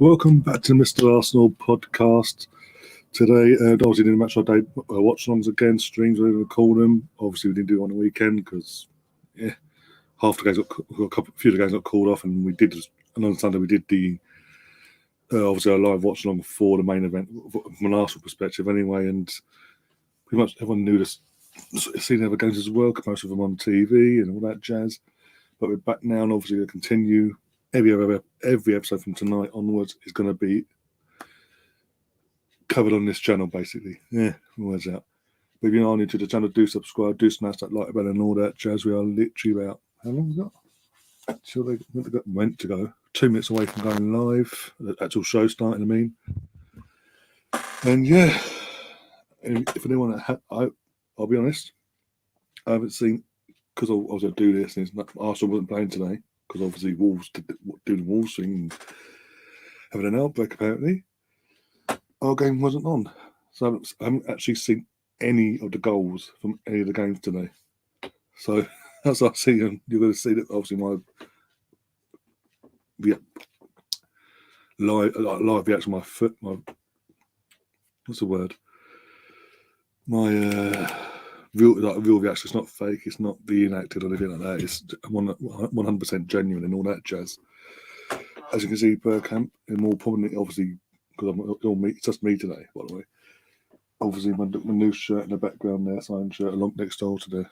Welcome back to Mr. Arsenal podcast. Today, obviously, didn't match our day. Watchalongs again, streams, whatever we call them. Obviously, we didn't do it on the weekend because, half the games a few of the games got called off, and we did. And on Sunday, we did the obviously our live watchalong for the main event from an Arsenal perspective, anyway. And pretty much everyone knew this, seen the other games as well. Most of them on TV and all that jazz. But we're back now, and obviously, we'll continue. Every episode from tonight onwards is going to be covered on this channel, basically. Yeah, words out. But if you're not new to the channel, do subscribe, do smash that like button and all that jazz. We are literally about, how long we got? Actually, they went to go 2 minutes away from going live. The actual show starting, I mean. And yeah, if anyone, I'll be honest, I haven't seen, because I was going to do this, and Arsenal wasn't playing today. Because obviously Wolves did the Wolves thing and having an outbreak apparently. Our game wasn't on. So I haven't actually seen any of the goals from any of the games today. So as I see them, you're going to see that obviously my live reaction, my what's the word? My real reaction. It's not fake. It's not being acted or anything like that. It's 100% genuine and all that jazz. As you can see, Bergkamp, and more prominently, obviously, because it's just me today, by the way. Obviously, my new shirt in the background there, signed shirt, along next door to the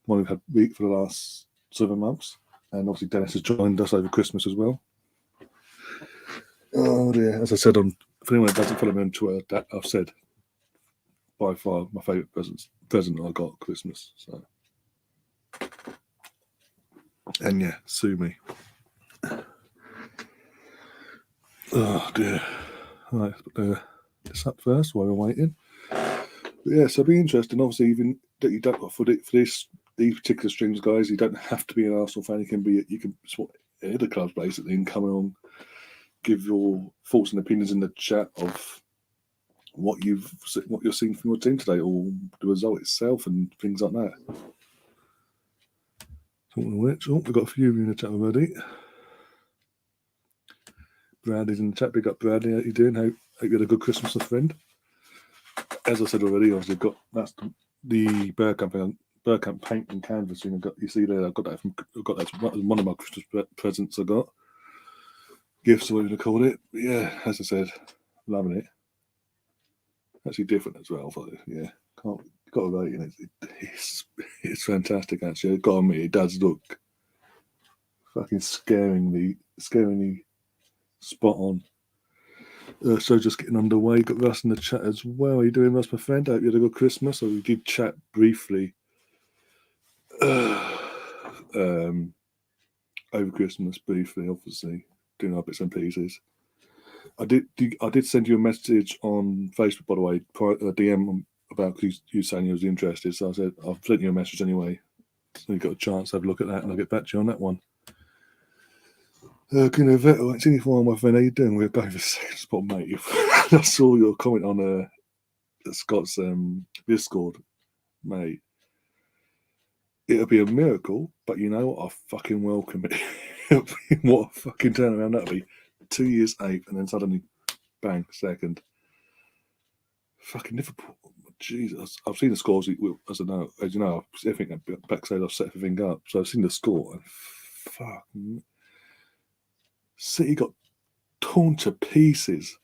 one we've had week for the last 7 months. And obviously, Dennis has joined us over Christmas as well. Oh dear, as I said, if anyone doesn't follow me on Twitter, that I've said by far my favourite present I got at Christmas. So, and yeah, sue me. Oh dear. Right, put this up first while we're waiting. But yeah, so it'll be interesting. Obviously, even that you don't for these particular streams, guys, you don't have to be an Arsenal fan. You can support any of the clubs basically and come along, give your thoughts and opinions in the chat of what you're seeing from your team today, or the result itself, and things like that. Talking of which, we've got a few in the chat already. Bradley's in the chat. Big up, Bradley. How you doing? Hope you had a good Christmas, my friend. As I said already, obviously that's the Bergkamp paint and canvas thing. You see there. That was one of my Christmas presents I got. Gifts, or whatever you call it. But yeah, as I said, loving it. Actually different as well. But yeah, got to rate it. It's fantastic. Actually, got on me. It does look fucking scaringly spot on. So just getting underway. Got Russ in the chat as well. How are you doing, Russ, my friend? I hope you had a good Christmas. So we did chat briefly over Christmas, obviously doing our bits and pieces. I did send you a message on Facebook, by the way, a DM about you saying you was interested. So I said I've sent you a message anyway. So you got a chance to have a look at that, and I'll get back to you on that one. It's only for my friend. How you doing? We're going for second spot, mate. I saw your comment on Scott's Discord, mate. It'll be a miracle, but you know what? I fucking welcome it. What a fucking turnaround that'll be. 2 years, 8th, and then suddenly, bang, second. Fucking Liverpool. Jesus, I've seen the scores. As you know, everything backstage, I've set everything up. So I've seen the score, and fuck. City got torn to pieces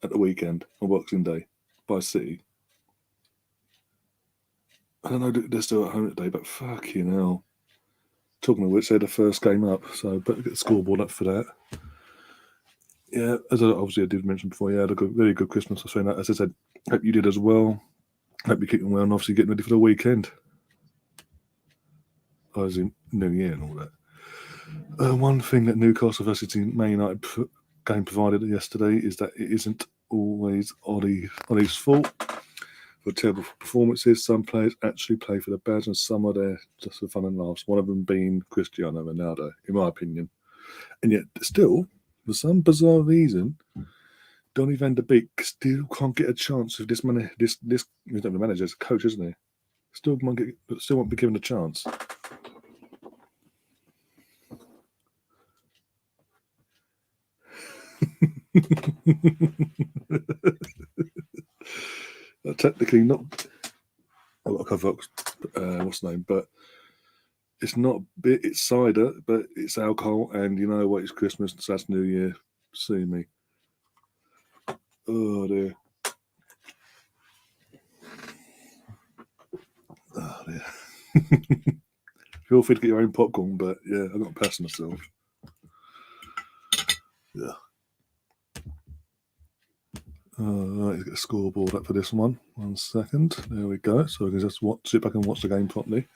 at the weekend on Boxing Day by City. I don't know, they're still at home today, but fucking hell. Talking of which, they had the first game up, so better get the scoreboard up for that. Yeah, as I did mention before, yeah, I had a very good Christmas. I was saying that, as I said, hope you did as well. Hope you're keeping well and obviously getting ready for the weekend. I was in New Year and all that. One thing that Newcastle versus Man United game provided yesterday is that it isn't always Ollie's fault for terrible performances. Some players actually play for the badge and some are there just for fun and laughs. One of them being Cristiano Ronaldo, in my opinion. And yet, still, for some bizarre reason, Donny van der Beek still can't get a chance with this man. He's not the manager, he's a coach, isn't he? Still won't be given a chance. Technically not. I've got to cover up what's the name, but it's not beer, it's cider, but it's alcohol, and you know what? It's Christmas, so that's New Year. See me. Oh dear. Oh dear. Feel free to get your own popcorn, but yeah, I'm not passing myself. Yeah. Right, let's get a scoreboard up for this one. 1 second. There we go. So we can just sit back and watch the game properly.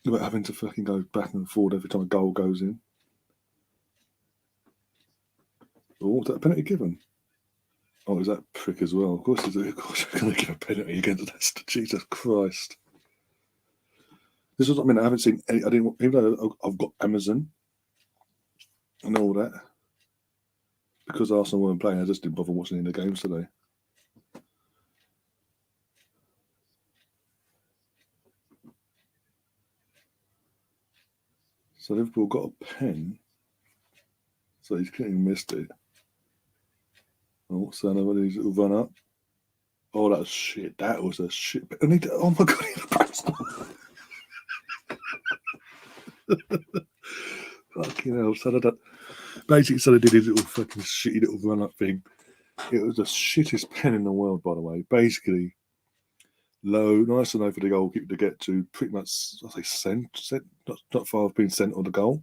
Without having to fucking go back and forward every time a goal goes in. Oh, is that a penalty given? Oh, is that prick as well? Of course, of course, you're going to give a penalty against Leicester. Jesus Christ! This is what I mean. I haven't seen any. I didn't. Even though I've got Amazon and all that, because Arsenal weren't playing, I just didn't bother watching any of the games today. So Liverpool got a pen. So he's clearly missed it. Oh, so nobody's little run up. Oh, that was shit. That was a shit. Oh my god, he passed. Fucking hell. So that basically, so they did his little fucking shitty little run up thing. It was the shittest pen in the world, by the way. Basically, low, nice and low for the goalkeeper to get to. Pretty much, I say sent, not far off being sent on the goal.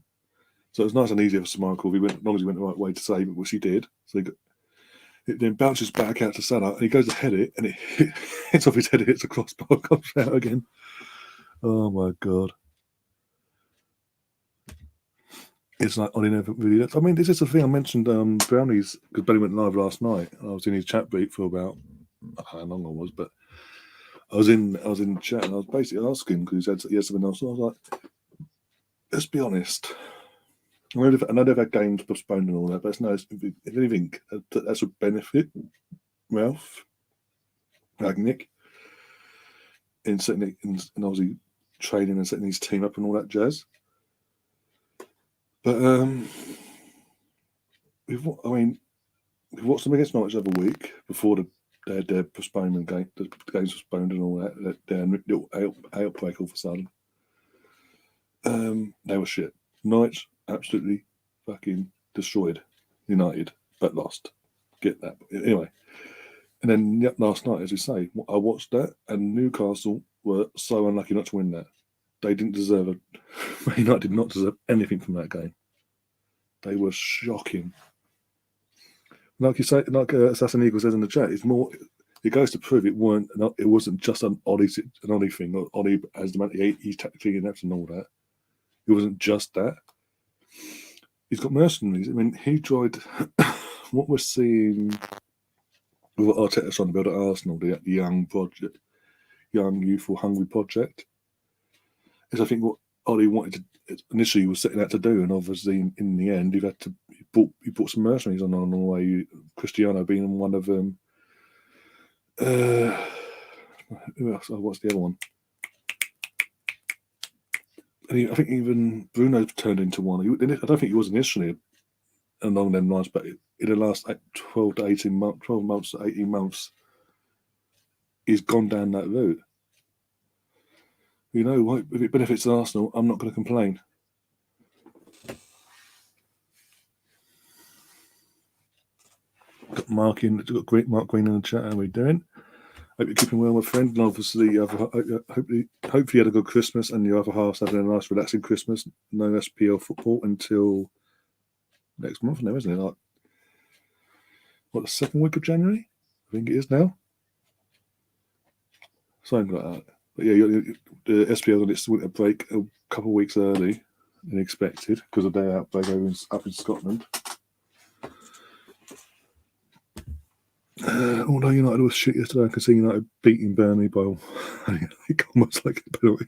So it was nice and easy for Schmeichel. As long as he went the right way to save it, which he did. So it then bounces back out to Salah, and he goes to head it, and it hits off his head, it hits the crossbar, comes out again. Oh my god! It's like Ollie never really. I mean, this is the thing I mentioned. Brownies, because Benny went live last night. I was in his chat group for about I don't know how long I was, but I was in chat, and I was basically asking because he had something else. So I was like, let's be honest. I know they've had games postponed and all that, but it's nice. If anything, that's a benefit Ralph Ragnick in setting in obviously training and setting his team up and all that jazz. But we've watched them against Norwich the other week before they had their postponement game, the games postponed and all that. Their little outbreak all of a sudden. They were shit. Norwich absolutely fucking destroyed United, but lost. Get that anyway. And then last night, as we say, I watched that, and Newcastle were so unlucky not to win that. They didn't deserve it. United did not deserve anything from that game. They were shocking. Like you say, like Assassin Eagle says in the chat, it's more. It goes to prove it wasn't just an Ollie thing. Or Ollie has the money, he's tactically inept and all that. It wasn't just that. He's got mercenaries. I mean, he tried. What we're seeing with what Arteta's trying to build at Arsenal, the young project, young youthful hungry project, is I think what Ollie wanted to initially was setting out to do, and obviously in the end, he brought some mercenaries on the way. Cristiano being one of them. Who else? Oh, what's the other one? And I think even Bruno turned into one. I don't think he was initially along them lines, but in the last 12 to 18 months, 12 months to 18 months, he's gone down that route. You know what? If it benefits Arsenal, I'm not going to complain. Got Mark Green in the chat. How are we doing? Hope you're keeping well, my friend. And obviously, hopefully you had a good Christmas, and your other half's having a nice, relaxing Christmas. No SPL football until next month now, isn't it? Like, what, the second week of January? I think it is now. Something like that. But yeah, the SPL on its winter break a couple of weeks early than expected because of their outbreak up in Scotland. Although United was shit yesterday, I can see United beating Burnley by almost like a penalty.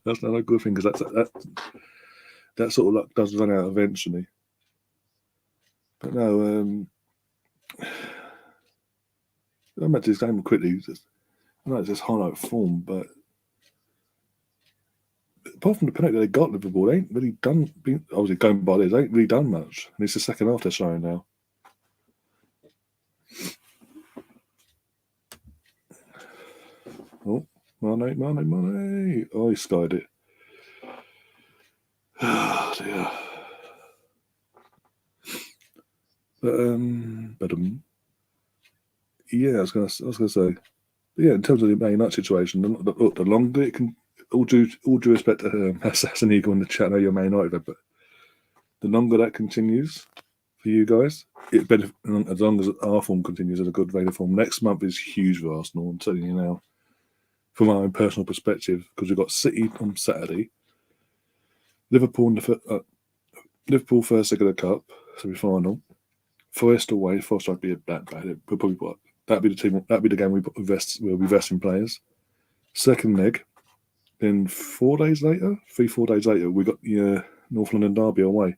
That's not a good thing because that sort of luck does run out eventually. But no, I'm back to this game quickly. I know it's just highlight form, but apart from the penalty they got, Liverpool, they ain't really done. Obviously, going by this, they ain't really done much. And it's the second half they're showing now. Oh, Mane. Oh, he skied it. Oh, dear. But yeah, I was gonna say, yeah, in terms of the Man United situation, the longer it can, all due respect to Assassin Eagle in the chat, I know you're Man United, but the longer that continues for you guys, it benefits as long as our form continues at a good rate of form. Next month is huge for Arsenal. I'm telling you now, from my own personal perspective, because we've got City on Saturday, Liverpool in Liverpool first leg of the cup semi-final. Forest away. Forest won't be that bad. That'd be the team. That'd be the game we'll be resting players. Second leg, then 4 days later, 3-4 days later, we got the North London derby away,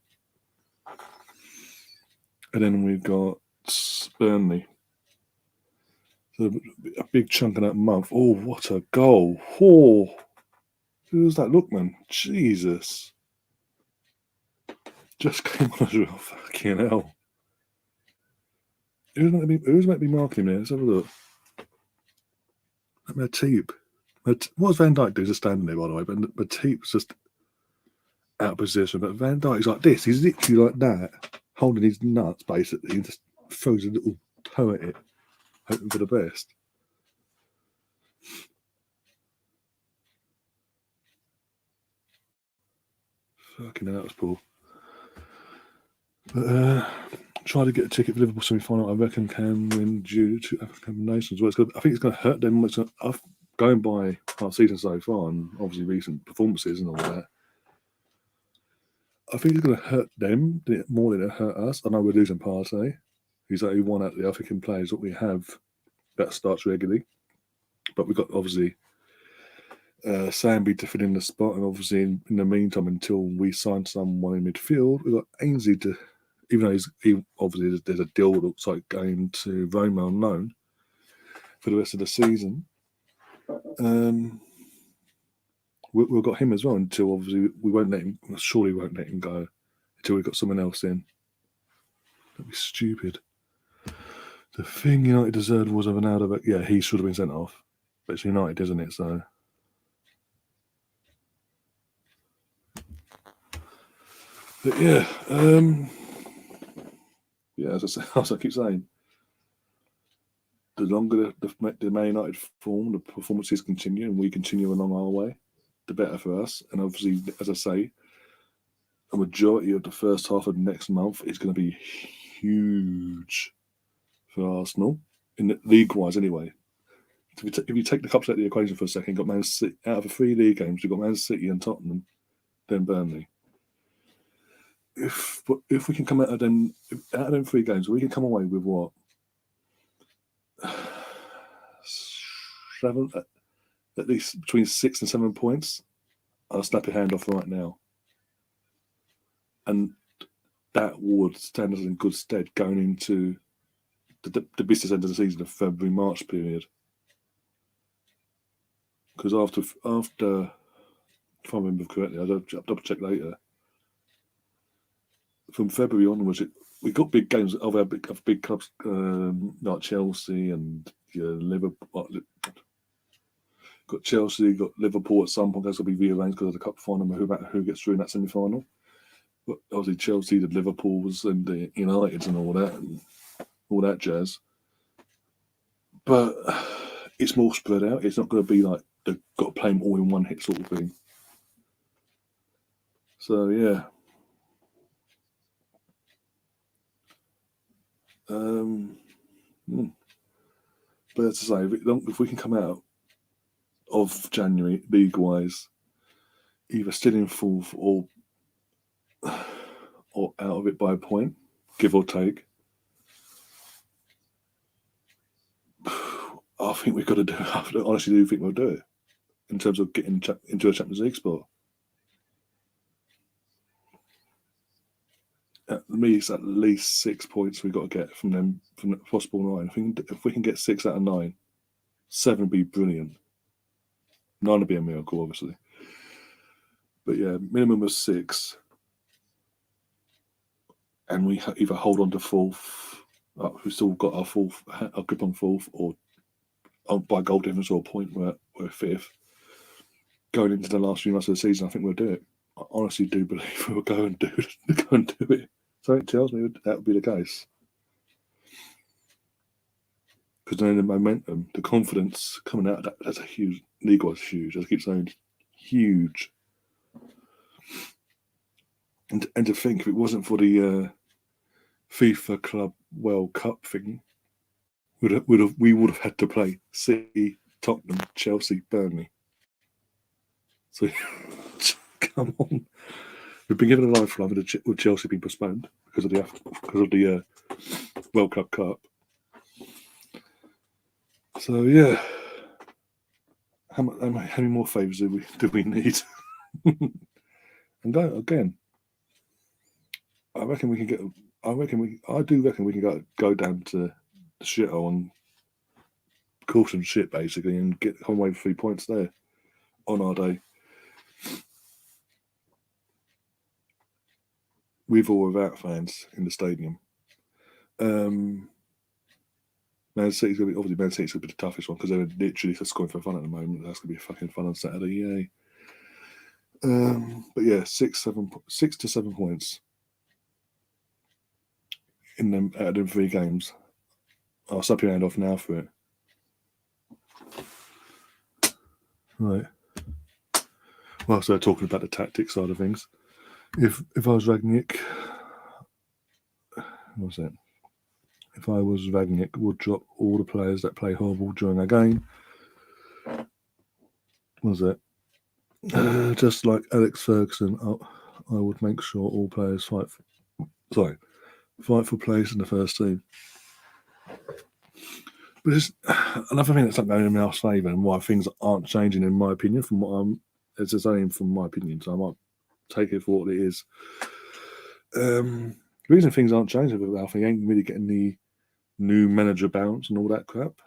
and then we've got Burnley. So a big chunk of that month. Oh, what a goal! Oh, who's that? Look, man, Jesus, just came on as well. Fucking hell. Who's meant to be marking there? Let's have a look. Matip. What does Van Dijk do? Just standing there, by the way. But Matip's just out of position. But Van Dijk's like this. He's literally like that, holding his nuts, basically. He just throws a little toe at it, hoping for the best. Fucking hell, that was poor. But try to get a ticket for Liverpool semi-final. I reckon can win due to African nations. Well, I think it's going to hurt them. Going by our season so far and obviously recent performances and all that, I think it's going to hurt them more than it hurt us. I know we're losing Partey. He's only one out of the African players that we have that starts regularly. But we've got obviously Sambi to fill in the spot, and obviously in the meantime, until we sign someone in midfield, we've got Ainsley to. Even though obviously there's a deal that looks like going to Roma on loan for the rest of the season. We've got him as well until obviously we won't let him. Surely we won't let him go until we've got someone else in. That'd be stupid. The thing United deserved was a Ronaldo, but yeah, he should have been sent off. But it's United, isn't it? So. But yeah, as I keep saying, the longer the Man United form, the performances continue, and we continue along our way, the better for us. And obviously, as I say, a majority of the first half of next month is going to be huge for Arsenal, in the league-wise anyway. If you take the cups out of the equation for a second, got Man City out of the 3 league games, we've got Man City and Tottenham, then Burnley. If we can come out of them 3 games, we can come away with what? 7, at least between 6 and 7 points. I'll snap your hand off right now, and that would stand us in good stead going into the business end of the season, the February-March period. Because after, if I remember correctly, I'll double check later. From February onwards, we got big games of our big clubs like Chelsea and Liverpool. Got Chelsea, got Liverpool at some point. That's going to be rearranged because of the cup final. Who gets through in that semi-final? But obviously Chelsea, the Liverpools, and the Uniteds, and all that jazz. But it's more spread out. It's not going to be like they've got to play them all in one hit sort of thing. So yeah. But as I say, if we can come out of January league-wise, either still in fourth or out of it by a point, give or take, I think we've got to do it. I honestly do think we'll do it in terms of getting into a Champions League spot. At least 6 points we've got to get from them from the possible 9. If we can get 6 out of 9, 7 would be brilliant. 9 would be a miracle, obviously. But yeah, minimum of 6. And we either hold on to 4th, we've still got our grip on 4th, or by goal difference or a point, we're 5th. Going into the last few months of the season, I think we'll do it. I honestly do believe we'll go and do it. So it tells me that would be the case. Because then the momentum, the confidence coming out of that, that's a huge, league was huge, as I keep saying, huge. And to think, if it wasn't for the FIFA Club World Cup thing, we would have had to play City, Tottenham, Chelsea, Burnley. So come on, we've been given a lifeline with Chelsea being postponed because of the World Cup. So yeah, how many more favours do we need? And go again. I do reckon we can go down to the shithole and caution shit basically and get home away with 3 points there on our day. With or without fans in the stadium. Man City's gonna be the toughest one because they're literally just scoring for fun at the moment. That's gonna be fucking fun on Saturday, yay. But yeah, 6 to 7 points in them out of them 3 games. I'll stop your hand off now for it. Right. Well, so talking about the tactics side of things. If I was Ragnick, what was that? If I was Ragnick, would drop all the players that play horrible during a game. What was that? Just like Alex Ferguson, I would make sure all players fight for place in the first team. But it's another thing that's not going in my favour and why things aren't changing, in my opinion, from what it's the same from my opinion, so I might take it for what it is. The reason things aren't changing with Alfie ain't really getting the new manager bounce and all that crap.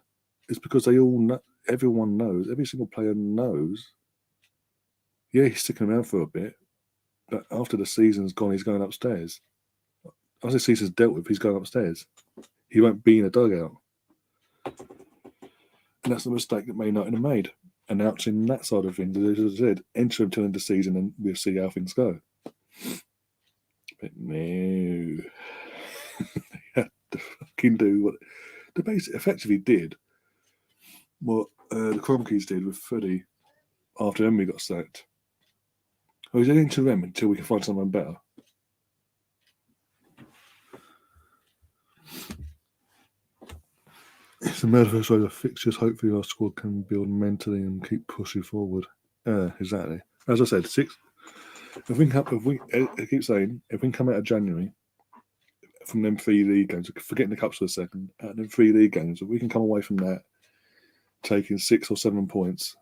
It's because everyone knows, every single player knows. Yeah, he's sticking around for a bit, but after the season's gone, he's going upstairs. After the season's dealt with, he's going upstairs. He won't be in a dugout. And that's the mistake that Man United have made, announcing that side of things. As I said, enter him till the end of the season and we'll see how things go. But no. They had to fucking do what they basically effectively did. What the Cronkies did with Freddie after Emery got sacked. Oh, he's into them until we can find someone better. It's a murderous way to fixtures. Hopefully our squad can build mentally and keep pushing forward. Exactly. As I said, 6. I keep saying, if we can come out of January from them 3 league games, forgetting the cups for a second, out of them 3 league games, if we can come away from that taking 6 or 7 points,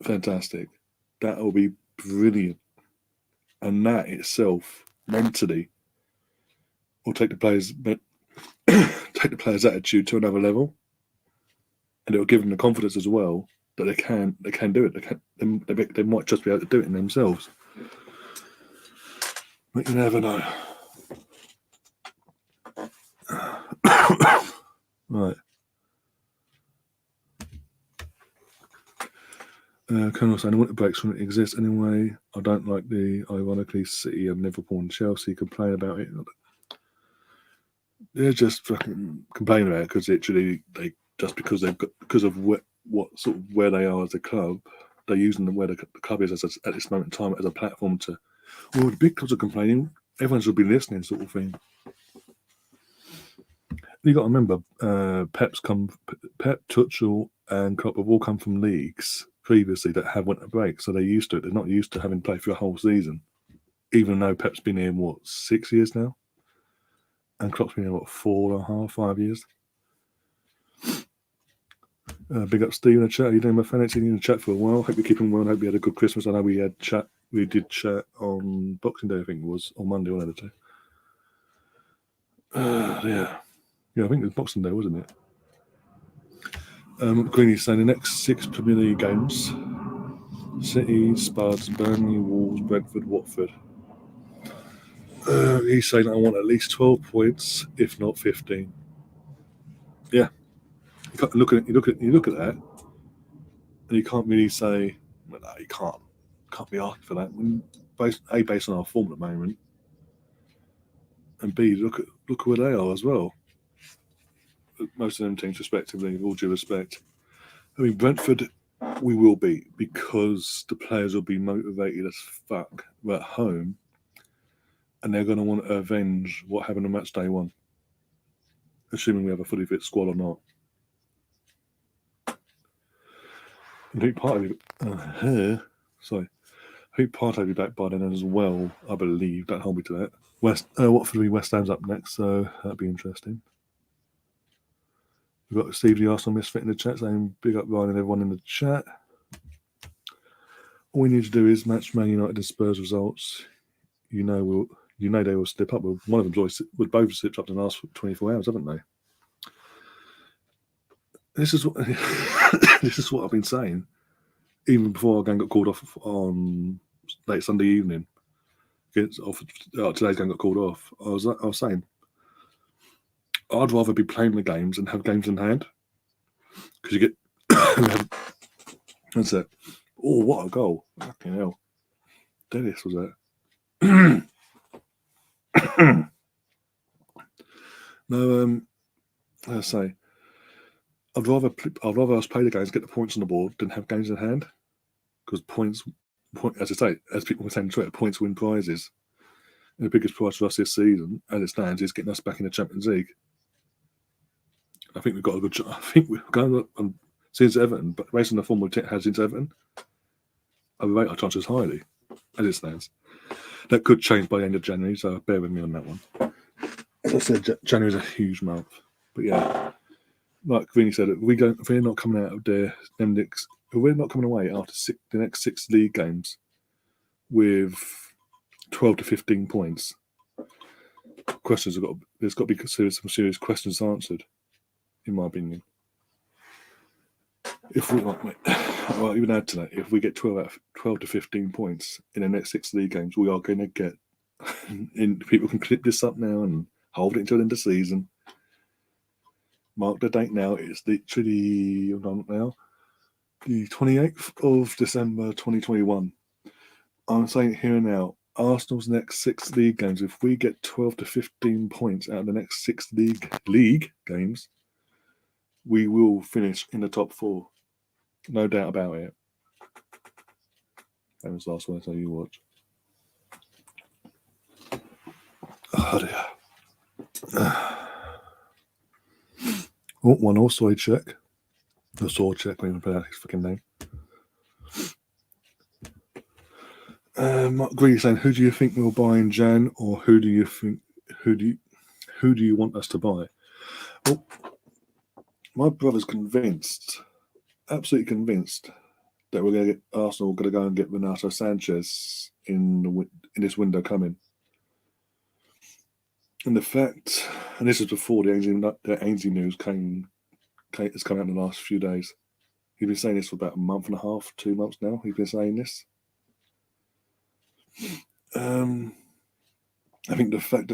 fantastic. That will be brilliant. And that itself, mentally, will take the players' attitude to another level, and it will give them the confidence as well that they can do it. They might just be able to do it in themselves, but you never know. Right. Colonel saying, winter breaks shouldn't exist anyway. I don't like the ironically City and Liverpool and Chelsea complain about it. They're just fucking complaining about it because literally because of where they are as a club, they're using where the club is at this moment in time as a platform to. Well, the big clubs are complaining. Everyone should be listening, sort of thing. You got to remember, Pep, Tuchel, and Klopp have all come from leagues previously that have winter break, so they're used to it. They're not used to having played for a whole season, even though Pep's been here 6 years now, and Klopp's been here 4.5, 5 years. Big up Steve in the chat. How you doing, my fan? It's in the chat for a while. Hope you're keeping well. Hope you had a good Christmas. I know we did chat on Boxing Day, I think it was, or Monday, one of the two. Yeah, I think it was Boxing Day, wasn't it? Greeny's saying the next 6 Premier League games City, Spurs, Burnley, Wolves, Brentford, Watford. He's saying I want at least 12 points, if not 15. Yeah, you look at that, and you can't really say, well, no, you can't be asking for that. When based on our form at the moment, and B, look at where they are as well. Most of them teams, respectively, with all due respect. I mean, Brentford, we will beat because the players will be motivated as fuck. We're at home, and they're going to want to avenge what happened on match day 1, assuming we have a fully fit squad or not. I think Partey, I think Partey will be back by then as well. I believe. Don't hold me to that. Watford, West Ham's up next, so that'd be interesting. We've got Steve the Arsenal Misfit in the chat saying big up Ryan and everyone in the chat. All we need to do is match Man United and Spurs results. You know they will slip up. Well, one of them would both slip up in the last 24 hours, haven't they? This is what this is what I've been saying. Even before our game got called off on late Sunday evening. Today's game got called off. I was saying I'd rather be playing the games and have games in hand because you get that's it. Oh, what a goal! Fucking hell, Dennis was that. No, I say I'd rather us play the games, get the points on the board, than have games in hand because as I say, as people were saying on Twitter, points win prizes. And the biggest prize for us this season, as it stands, is getting us back in the Champions League. I think we've got a good. I think we're going up since Everton, but based on the form we've had since Everton, I rate our chances highly, as it stands. That could change by the end of January, so bear with me on that one. As I said, January is a huge month, but yeah, like Greeny said, if we're not coming out of if we're not coming away after the next 6 league games with 12 to 15 points, there's got to be some serious questions answered, in my opinion. If we well, even add to that, if we get 12 to 15 points in the next 6 league games, we are going to get. And people can clip this up now and hold it until the end of the season. Mark the date now. It's literally the 28th of December 2021. I'm saying here and now, Arsenal's next 6 league games, if we get 12 to 15 points out of the next 6 league games, we will finish in the top 4. No doubt about it. That was the last one I tell you watch. Oh dear. One more soy check. The sword check, I even pronounce his fucking name. Mark Green saying, who do you think we'll buy in Jan, or who do you want us to buy? Well, my brother's convinced, absolutely convinced, that we're going to get Arsenal going to go and get Renato Sanchez in this window coming. And the fact, and this is before the Ainsley news has come out in the last few days. He's been saying this for about a month and a half, 2 months now. He's been saying this. I think the fact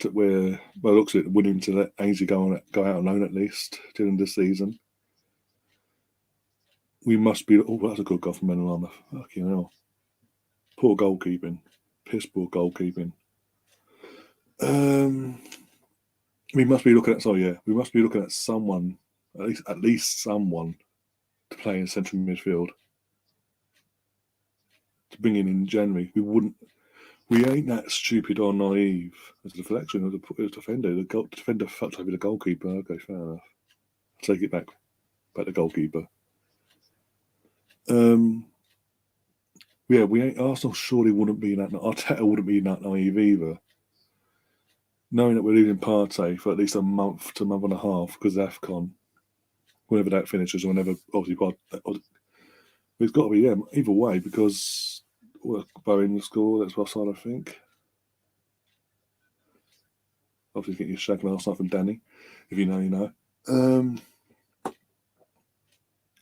that we're, well, looks at it, willing to let Ainsley go out on loan at least during this season, we must be. Oh, that's a good goal from Menelama. Fucking hell. Poor goalkeeping. Piss poor goalkeeping. We must be looking at someone, at least someone, to play in central midfield. To bring in January, we ain't that stupid or naive as a deflection of the defender. The defender fucked over the goalkeeper. Okay, fair enough. I'll take it back the goalkeeper. We ain't. Arsenal surely wouldn't be that. Arteta wouldn't be that naive either. Knowing that we're losing Partey for at least a month to a month and a half because of AFCON, whenever that finishes, or whenever obviously it's got to be them either way because Bowen will score. That's offside, I think. Obviously, get your shag last night from Danny. If you know, you know.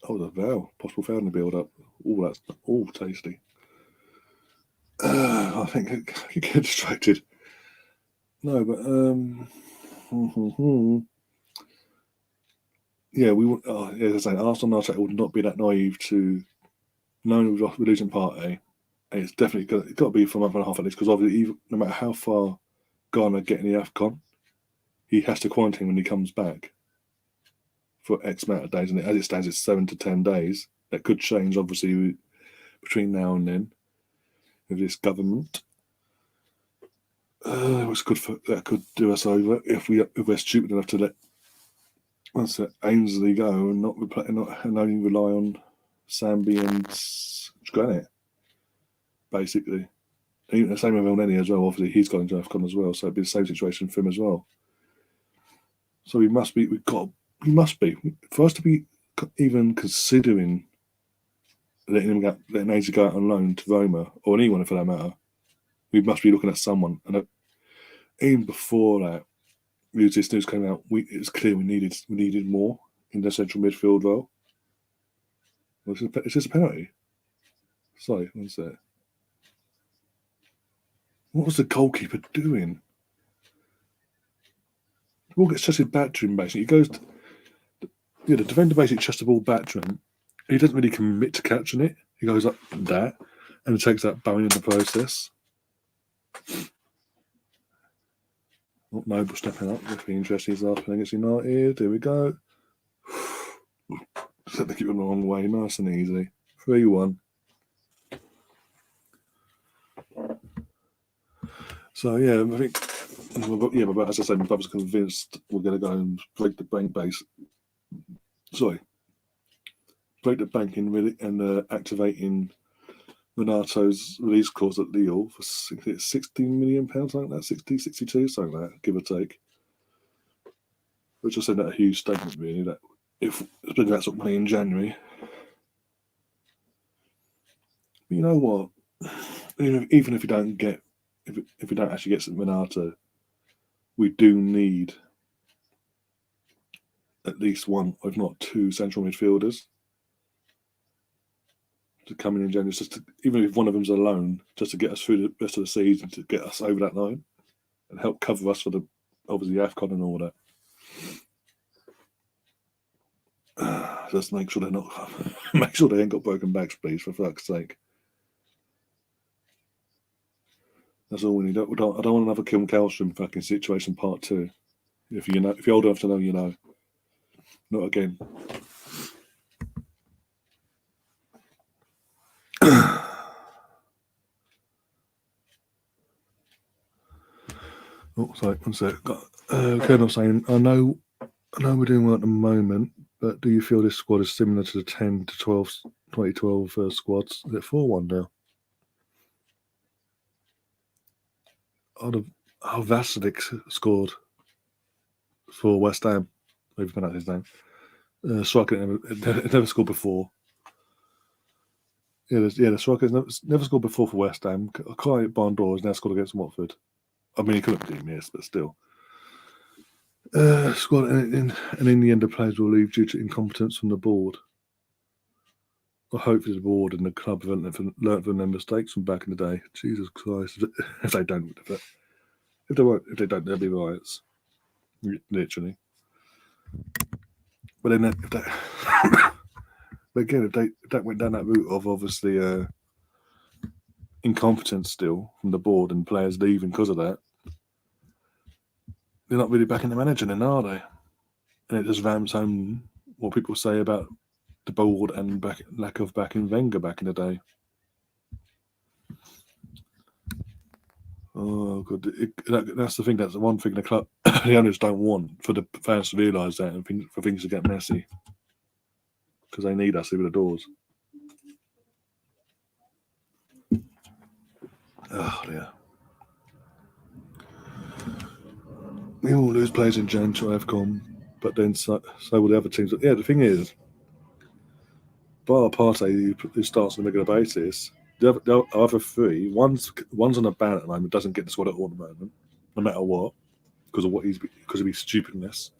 Oh, the foul, possible foul in the build-up. Oh, that's all tasty. I think I get distracted. No, but yeah, we would. As I say, Arsenal would not be that naive to knowing we're losing Partey. And it's definitely got to be for a month and a half at least, because obviously, no matter how far Ghana get in the AFCON, he has to quarantine when he comes back for X amount of days, and as it stands, it's 7 to 10 days. That could change, obviously, between now and then with this government. That could do us over if we're stupid enough to let Ainsley go and not only rely on Sambi and Granite, basically. Even the same with Elneny as well. Obviously, he's gone into AFCON as well, so it'd be the same situation for him as well. So we must be for us to be even considering letting Ainsley go out on loan to Roma or anyone for that matter. We must be looking at someone, and even before that, this news came out, it was clear we needed more in the central midfield role. Is this a penalty? Sorry, one sec. What was the goalkeeper doing? The ball gets chested back to him, basically. He goes the defender basically chests the ball back to him. He doesn't really commit to catching it. He goes up that and takes that bowing in the process. Noble stepping up. It'll be interesting. His last play against United. There we go. Set the keeper the wrong way. Nice and easy. 3-1. So yeah, I think but as I said, my brother's convinced we're going to go and break the bank base. Sorry, break the bank and activating Renato's release clause at Lille for £60 million, something like that, 60, 62, something like that, give or take. Which I said that a huge statement, really, that if spending that sort of money in January. But you know what? Even if we don't get, if we don't actually get Renato, we do need at least one, if not two, central midfielders to come in January, even if one of them's alone, just to get us through the rest of the season, to get us over that line and help cover us for obviously AFCON and all that. Just make sure they ain't got broken backs, please, for fuck's sake. That's all we need. I don't want another Kim Kallstrom fucking situation part 2. If you're old enough to know, you know. Not again. Oh, sorry, one sec. Colonel saying, I know we're doing well at the moment, but do you feel this squad is similar to the 10 to 12 2012 squads? Is it 4-1 now? Vasilik scored for West Ham. I've found out his name. Striker never scored before. The striker never scored before for West Ham. Kai Bondor has now scored against Watford. I mean, he couldn't be missed, but still. Squad and in the end, the players will leave due to incompetence from the board. Well, hopefully the board and the club have learnt from their mistakes from back in the day. Jesus Christ! If they don't, if they don't, there'll be riots. Literally. But then, but again, if they went down that route of obviously incompetence still from the board and players leaving because of that, they're not really backing the manager then, are they? And it just rams home what people say about the board and lack of backing Wenger back in the day. Oh god, that's the thing. That's the one thing the club, the owners don't want, for the fans to realise that and for things to get messy, because they need us through the doors. Oh dear. We all lose players in Jan to AFCON, but then so will the other teams. Yeah, the thing is, bar Partey, who starts on a regular basis, the other three, one's on a ban at the moment, doesn't get the squad at all at the moment, no matter what, because of his stupidness.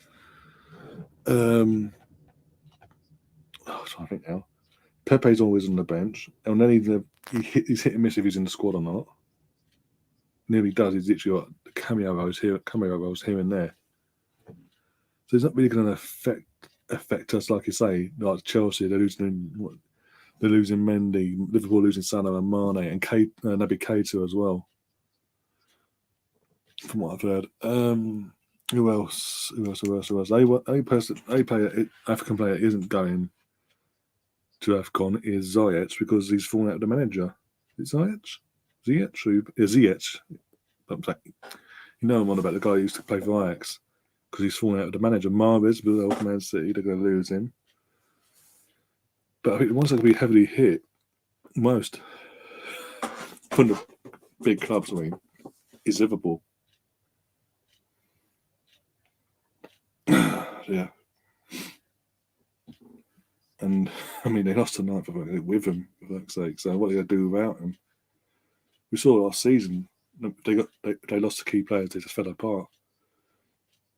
I'm trying to think now. Pepe's always on the bench, and then he's hit and miss if he's in the squad or not. Nearly does. He's literally got cameo roles here and there. So it's not really going to affect us, like you say, like Chelsea. They're losing Mendy, Liverpool losing Salah and Mane, and Naby Keita as well. From what I've heard. Who else? A player, African player, isn't going to AFCON is Ziyech because he's fallen out with the manager. Is it Ziyech? Ziyech. I'm saying, you know I'm on about the guy who used to play for Ajax because he's fallen out with the manager. Marvis, with Man City, they're going to lose him. But I think the ones that will be heavily hit most from the big clubs, I mean, is Liverpool. Yeah. And I mean, they lost tonight with him, for fuck's sake. So what are they going to do without him? We saw last season they lost the key players. They just fell apart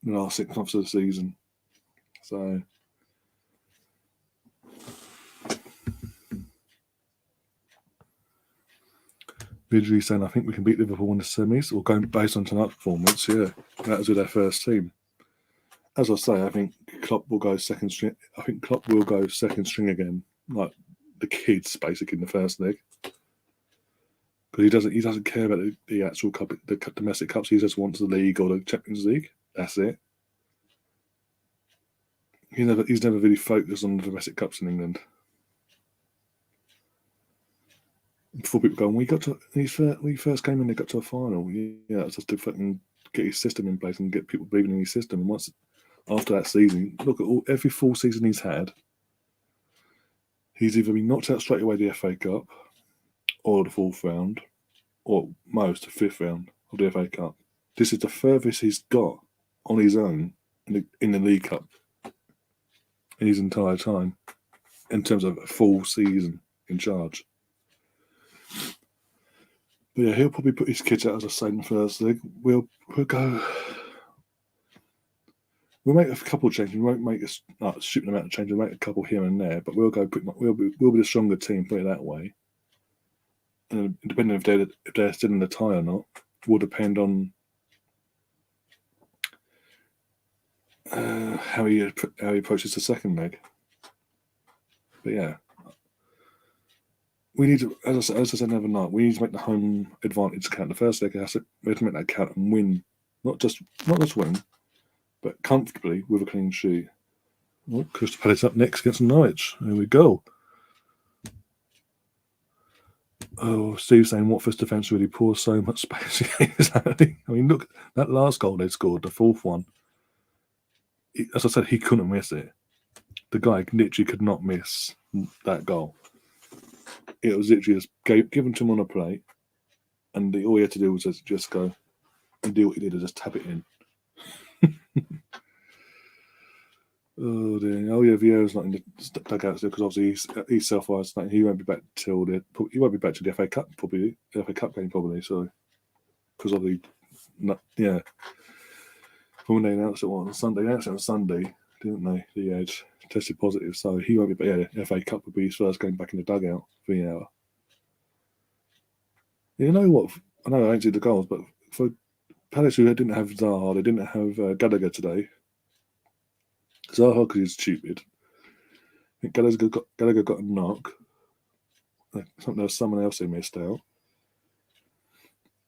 in the last 6 months of the season. So Vidri saying, I think we can beat Liverpool in the semis, or going based on tonight's performance. Yeah, that was with their first team. As I say, I think Klopp will go second string. I think Klopp will go second string again, like the kids, basically in the first leg, because he doesn't care about the actual cup, the domestic cups. He just wants the league or the Champions League. That's it. He's never really focused on the domestic cups in England. Before people go, when he first came in, they got to a final. Yeah, it's just to fucking get his system in place and get people believing in his system. And once after that season, look at every full season he's had. He's either been knocked out straight away the FA Cup, or the 4th round, or most the 5th round of the FA Cup. This is the furthest he's got on his own in the League Cup in his entire time, in terms of a full season in charge. But yeah, he'll probably put his kids out, as I say, in the first leg. We'll go. We'll make a couple of changes. We won't make a stupid amount of changes. We'll make a couple here and there, but we'll go. We'll be the stronger team. Put it that way. And depending if they're still in the tie or not, will depend on how he approaches the second leg. But yeah, we need to, as I said the other night, we need to make the home advantage count. The first leg we have to make that count and win, not just win, but comfortably with a clean sheet. Well, Crystal Palace up next against Norwich. There we go. Oh, Steve's saying Watford's defence really poor, so much space. Exactly. I mean, look, that last goal they scored, the 4th one. As I said, he couldn't miss it. The guy literally could not miss that goal. It was literally just given to him on a plate, and all he had to do was just go and do what he did, and just tap it in. Oh dear! Oh yeah, Vieira's not in the dugouts because obviously he's self-isolating. He won't be back till he won't be back to the FA Cup probably. The FA Cup game probably. So because obviously, when they announced it on Sunday, didn't they? The Edge tested positive, so he won't be back. Yeah, the FA Cup will be his first game back in the dugout. Vieira. You know what? I know I don't see the goals, but for Palace, who didn't have Zaha, they didn't have Gallagher today. Zaha because he's stupid. I think Gallagher got a knock. There was someone else who missed out.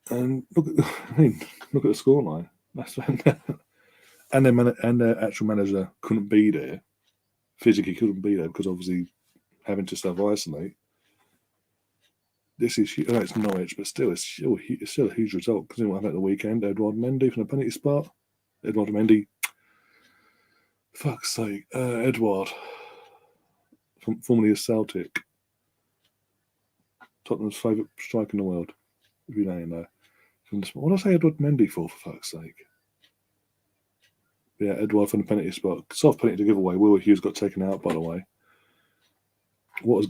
And look at the scoreline. That's and their actual manager couldn't be there. Physically couldn't be there because obviously having to self-isolate. This is it's Norwich, but still it's still a huge result. Because what happened at the weekend, Edouard Mendy from the penalty spot. Edouard Mendy. Fuck's sake, Edouard, formerly of Celtic, Tottenham's favourite striker in the world. If you know. What did I say Edouard Mendy for fuck's sake? Yeah, Edouard from the penalty spot. Soft penalty to give away. Will Hughes got taken out, by the way. What was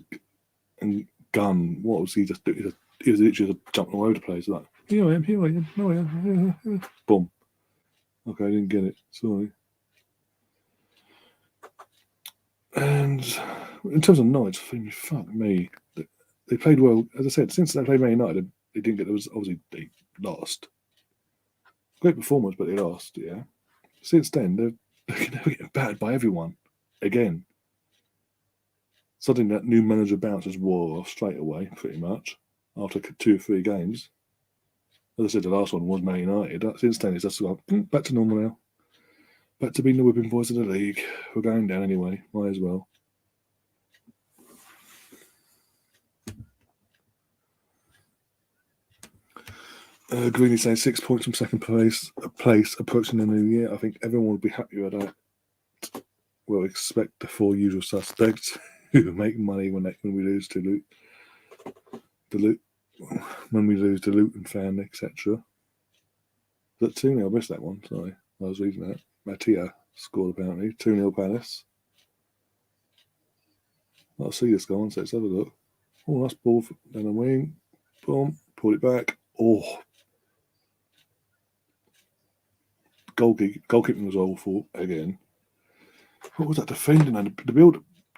Gunn? What was he just doing? He was literally just jumping all over the place like, here I am. No, I am. Boom. Okay, I didn't get it. Sorry. And in terms of Norwich, fuck me. They played well. As I said, since they played Man United, they didn't get. There was obviously they lost. Great performance, but they lost. Yeah. Since then, they're getting battered by everyone again. Suddenly, that new manager bounces wore off straight away, pretty much after 2 or 3 games. As I said, the last one was Man United. Since then, it's just gone back to normal now. Back to being the whipping boys of the league. We're going down anyway. Might as well. Greeny saying 6 points from second place approaching the new year. I think everyone would be happy with that. We'll expect the 4 usual suspects who make money when we lose to when we lose to Luton fan, etc. That 2-0, I missed that one. Sorry, I was reading that. Mattia scored apparently 2-0 Palace. I'll see this go on, so let's have a look. Oh, nice ball down the wing. Boom, pulled it back. Oh, goalkeeping was awful again. What was that defending? And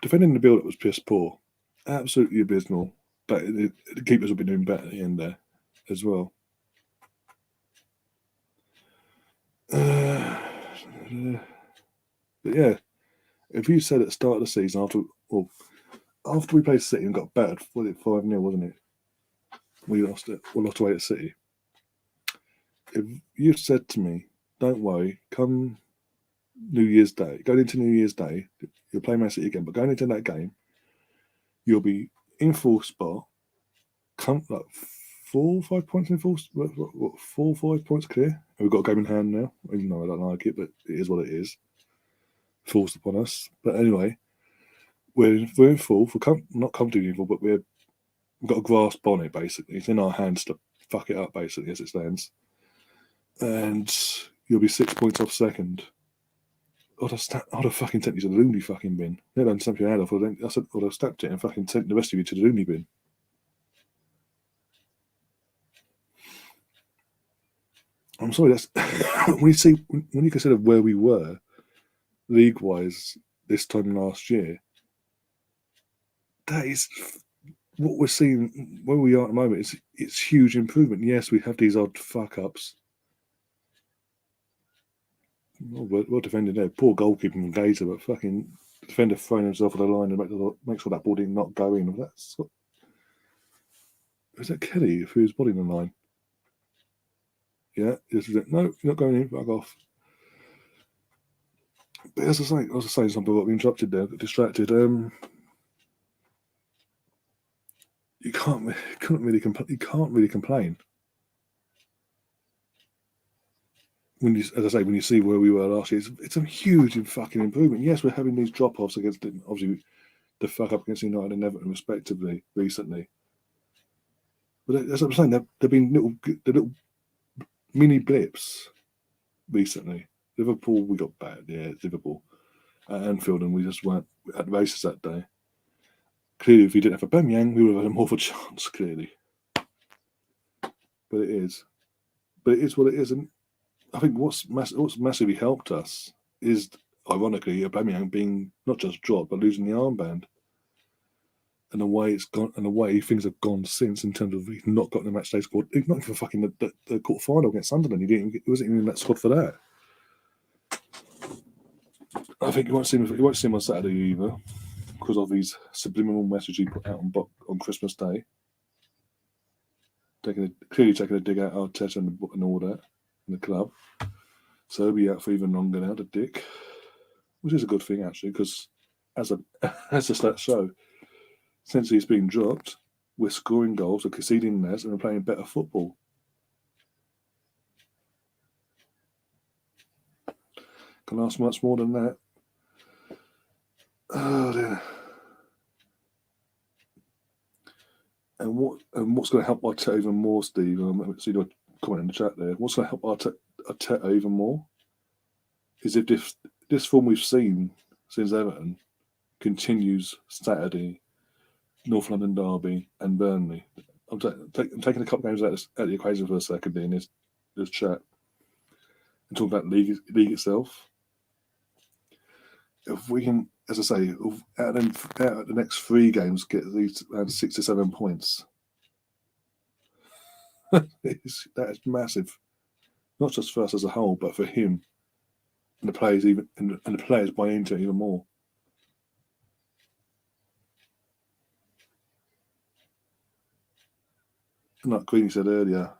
defending the build-up was piss poor, absolutely abysmal. But the keepers will be doing better at the end there as well. But yeah, if you said at the start of the season after we played City and got battered, was it 5-0, wasn't it? We lost away at City. If you said to me, don't worry, come New Year's Day, going into New Year's Day, you'll play Man City again, but going into that game, you'll be in full spot, come like 4 or 5 points in full, 4 or 5 points clear. And we've got a game in hand now, even though I don't like it, but it is what it is. Forced upon us. But anyway, we're in full, not comfortably in full, but we've got a grasp on it, basically. It's in our hands to fuck it up, basically, as it stands. And you'll be 6 points off second. I'd have fucking sent you to the loony fucking bin. They don't stamp your head off. I'd have stabbed it and fucking sent the rest of you to the loony bin. I'm sorry, that's when you consider where we were league-wise this time last year, that is what we're seeing where we are at the moment. It's huge improvement. Yes, we have these odd fuck-ups. Well defended there. Poor goalkeeping from Gator, but fucking defender throwing himself on the line and make sure that ball did not go in. Is that Kelly who his body on the line? Yeah, no, you're not going in. Back off. But as I was saying something got interrupted there, got distracted. You can't really complain. When you see where we were last year, it's a huge fucking improvement. Yes, we're having these drop-offs against, obviously, the fuck up against United and Everton, respectively, recently. But as I'm saying, there've been little mini blips recently. Liverpool, we got bad. Yeah, it's Liverpool at Anfield, and we just weren't at the races that day. Clearly, if we didn't have Aubameyang, we would have had more of a chance. Clearly, but it is what it is, and I think what's massively helped us is, ironically, Aubameyang being not just dropped but losing the armband, and the way it's gone, and the way things have gone since in terms of he's not got the match day squad, not even fucking the quarter final against Sunderland. He wasn't even in that squad for that. I think you won't see him on Saturday either, because of his subliminal message he put out on Christmas Day, clearly taking a dig out Arteta and all that in the club. So he'll be out for even longer now, the dick, which is a good thing actually, because as the stats show, since he's been dropped, we're scoring goals, we're conceding less, and we're playing better football. Can ask much more than that. Oh dear. And what's going to help Arteta even more, Steve? I see your comment in the chat there. What's going to help Arteta even more is if this form we've seen since Everton continues Saturday, North London derby, and Burnley. I'm taking a couple of games out of the equation for a second in this chat and talk about league itself. If we can as I say, out of the next 3 games, get at least around 6 to 7 points. That is massive, not just for us as a whole, but for him and the players, and the players buy into it even more. And like Queenie said earlier,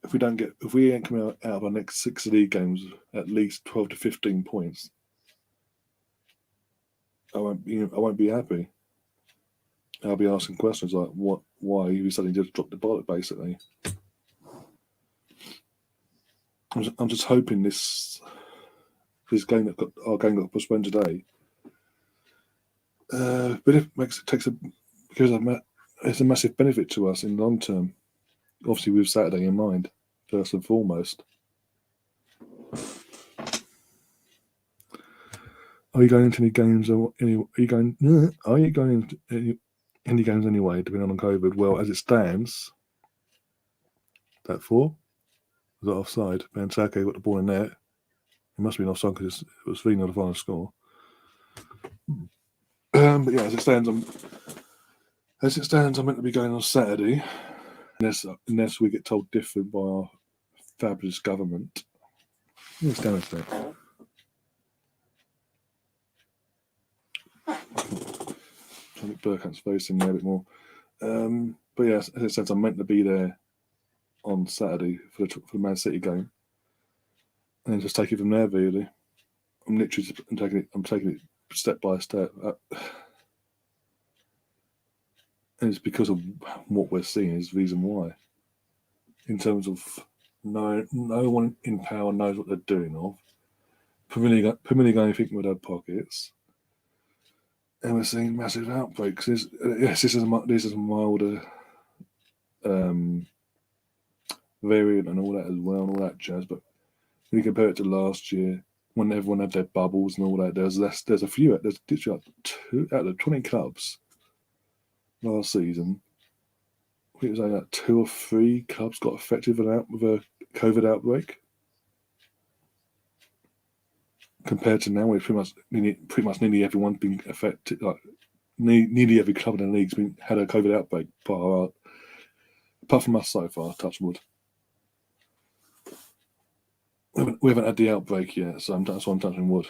if we ain't coming out of our next 6 league games at least 12 to 15 points, I won't be happy. I'll be asking questions like, why you suddenly just dropped the ball, basically. I'm just hoping this game our game got postponed today. But it's a massive benefit to us in the long term. Obviously, with Saturday in mind, first and foremost. Are you going into any games or any? Are you going into any games anyway? Depending on COVID. Well, as it stands, that 4 was that offside. Benteke got the ball in there. It must be an offside because it was 3-0 the final score. But yeah, as it stands, I'm meant to be going on Saturday, unless we get told different by our fabulous government. Let's down with that. Trying to get Burkhart's face in there a bit more. But yeah, as it stands, I'm meant to be there on Saturday for the Man City game, and then just take it from there. Really, I'm taking it step by step. And it's because of what we're seeing is the reason why. In terms of no one in power knows what they're doing of. Premier League only think with their pockets. And we're seeing massive outbreaks. This is a milder variant and all that as well, and all that jazz. But when you compare it to last year, when everyone had their bubbles and all that, there's a few. There's literally like 2 out of 20 clubs last season. I think it was only like 2 or 3 clubs got affected with a COVID outbreak. Compared to now, where pretty much nearly everyone's been affected. Like nearly every club in the league's had a COVID outbreak. Apart from us so far, touch wood. We haven't had the outbreak yet, so that's why I'm touching wood.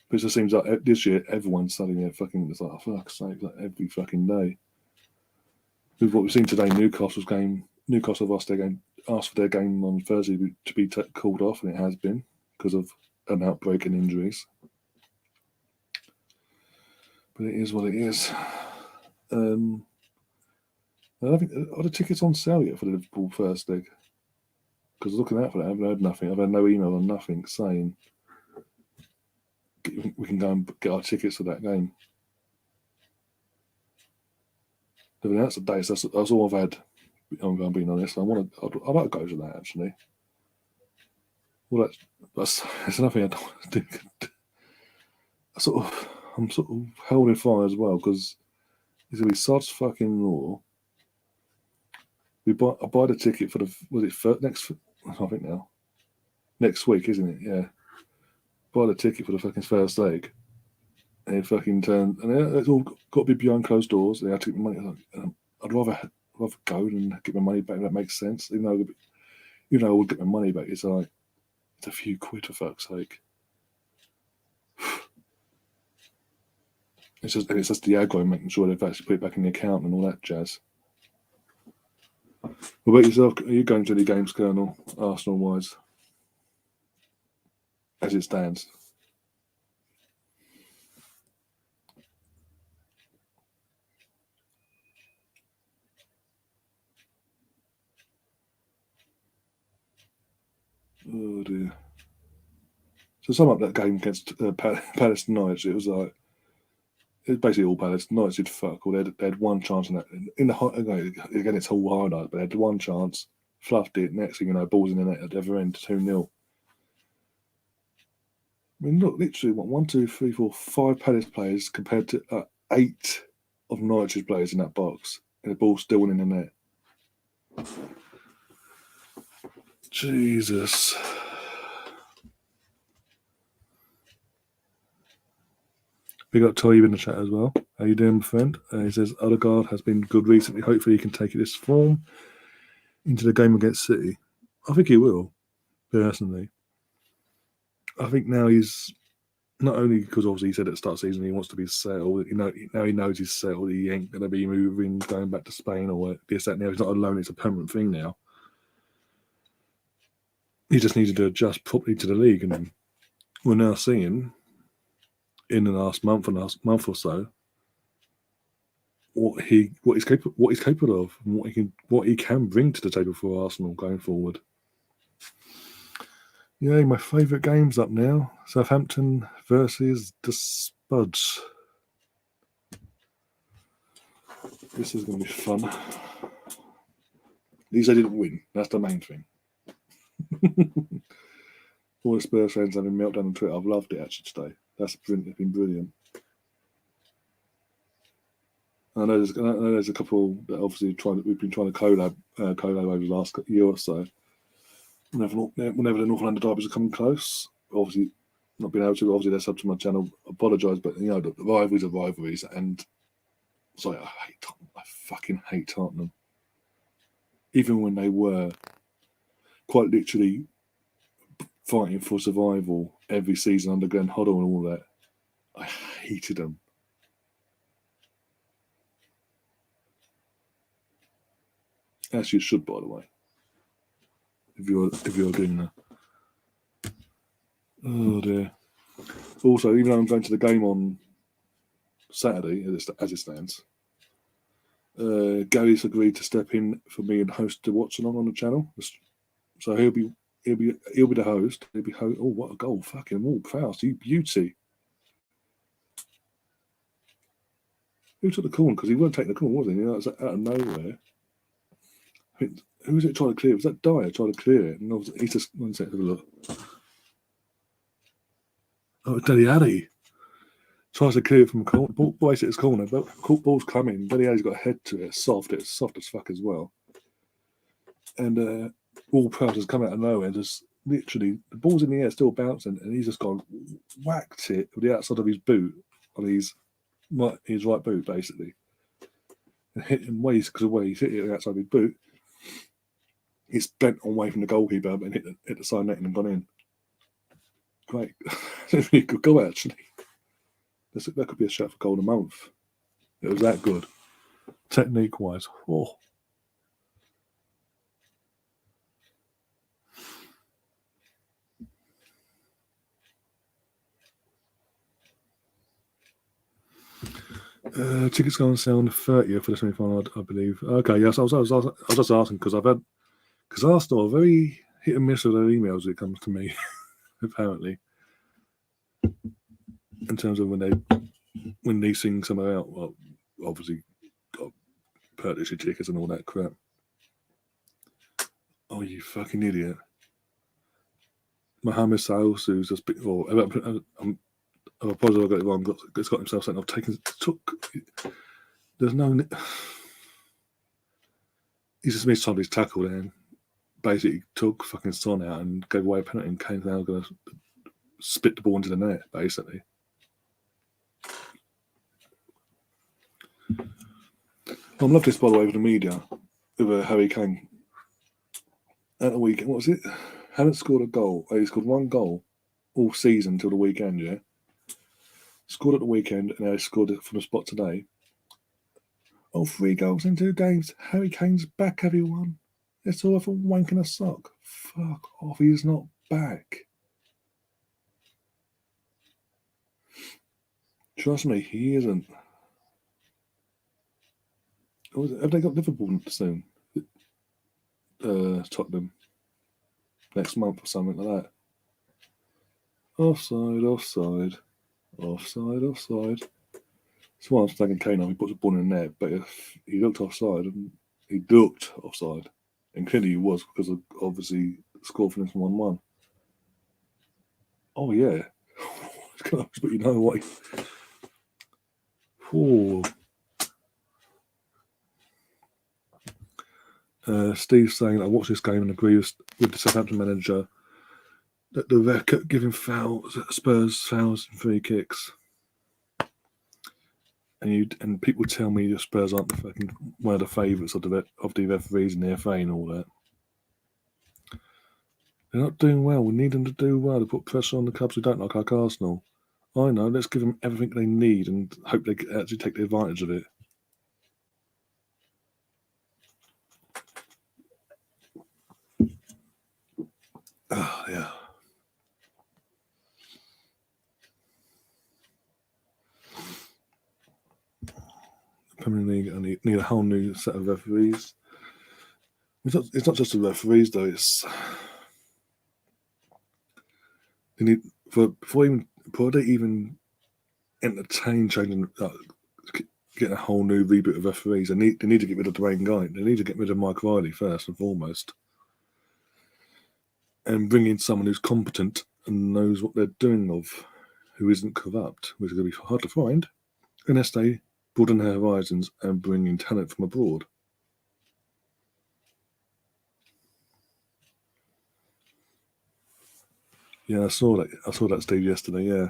Because it seems like this year everyone's studying their fucking. It's like, for fuck's sake, like every fucking day. With what we've seen today, Newcastle have asked for their game on Thursday to be called off, and it has been because of an outbreak and injuries. But it is what it is. I don't think are the tickets on sale yet for the Liverpool first leg? Because looking out for that, I haven't heard nothing. I've had no email or nothing saying we can go and get our tickets for that game. They've announced the dates. That's all I've had. I'm being honest. I'd like to go to that actually. Well, that's nothing I don't do. I'm sort of holding fire as well because it's gonna be such fucking law. I buy the ticket for I think now next week, isn't it? Yeah. Buy the ticket for the fucking first leg, and it fucking turn, and it's all got to be behind closed doors. They have to get my money. I'd rather go than get my money back. If that makes sense. Even though I would get my money back, it's like it's a few quid for fuck's sake. It's just the aggro making sure they've actually put it back in the account and all that jazz. What about yourself? Are you going to any games, Colonel, Arsenal-wise, as it stands? Oh dear. So sum up that game against Palace Norwich. It was basically all Palace. Norwich did fuck all. They had one chance in that. Again, it's all highlights, but they had one chance, fluffed it. Next thing you know, balls in the net at the other end, 2-0. I mean, look, literally, 1, 2, 3, 4, 5 Palace players compared to 8 of Norwich's players in that box, and the ball's still in the net. Jesus. Big up Toy in the chat as well. How you doing, my friend? He says Odegaard has been good recently. Hopefully he can take this form into the game against City. I think he will, personally. I think now he's not only because obviously he said at the start of the season he wants to be settled. Now he knows he's settled. He ain't going to be moving, going back to Spain or this, that. Now he's not alone. It's a permanent thing now. He just needed to adjust properly to the league, and we're now seeing in the last month or so what he's capable of, and what he can bring to the table for Arsenal going forward. Yeah, my favourite game's up now. Southampton versus the Spuds. This is going to be fun. At least they didn't win. That's the main thing. All the Spurs fans having meltdown on Twitter. I've loved it actually today. It's been brilliant. I know there's a couple that obviously we've been trying to collab over the last year or so. Whenever the North London derbies are coming close, obviously not being able to. Obviously, they're sub to my channel. Apologise, but the rivalries are rivalries, and sorry, I hate Tottenham. I fucking hate Tottenham. Even when they were quite literally fighting for survival every season under Glenn Hoddle and all that, I hated them. As you should, by the way. If you're doing that. Oh dear. Also, even though I'm going to the game on Saturday, as it stands, Gary's agreed to step in for me and host the Watchalong on the channel. So he'll be the host. Oh, what a goal! Fucking walk fast, you beauty. Who took the corner? Because he wasn't taking the corner, was he? It was out of nowhere. Who was it trying to clear? Was that Dyer trying to clear it? And he's just one second, have a look. Oh, Deli Addy tries to clear it from a corner. Ball hits his corner, but ball's coming. Deli Addy's got a head to it. It's soft as fuck as well. And Wall Prowse has come out of nowhere and just literally the ball's in the air, still bouncing, and he's just gone whacked it with the outside of his boot on his right boot, basically. And hit him because of the way he's hit it outside of his boot. He's bent away from the goalkeeper and hit the side net and gone in. Great. Really good goal, actually. That could be a shot for goal a month. It was that good. Technique-wise. Oh. Tickets go on sale on the 30th for the semi-final, I believe. Okay, yes, I was just asking because Arsenal are very hit and miss with their emails when it comes to me, apparently. In terms of when they sing somewhere out, well, obviously got purchase your tickets and all that crap. Oh, you fucking idiot! Mohammed Salah, who's just I apologize, I got it wrong. Got himself sent off. There's no. He just missed somebody's tackle there and basically took fucking Son out and gave away a penalty and Kane's now going to spit the ball into the net, basically. I love this, by the way, with the media, with Harry Kane. At the weekend, what was it? Hadn't scored a goal. He scored one goal all season till the weekend, yeah? Scored at the weekend, and now he scored it from the spot today. Oh, 3 goals in 2 games. Harry Kane's back, everyone. It's all for wanking a sock. Fuck off, he's not back. Trust me, he isn't. Have they got Liverpool soon? Tottenham. Next month or something like that. Offside. That's why I'm taking Kane off. He puts a ball in the net, but if he looked offside, and clearly he was because of obviously scored for this 1-1. Oh yeah, but you know what? Steve's saying I watched this game and agree with the Southampton manager that the ref kept giving Spurs fouls and free kicks. and people tell me the Spurs aren't the fucking one of the favourites of the referees in the FA and all that. They're not doing well. We need them to do well to put pressure on the clubs who don't like Arsenal. I know. Let's give them everything they need and hope they actually take the advantage of it. Oh, yeah. Premier League, I need a whole new set of referees. It's not just the referees though. It's they need before they even entertain changing, getting a whole new reboot of referees. They need to get rid of Dwayne Guy. They need to get rid of Mike Riley first and foremost, and bring in someone who's competent and knows what they're doing who isn't corrupt, which is going to be hard to find unless they broaden their horizons and bring in talent from abroad. Yeah, I saw that, Steve, yesterday. Yeah,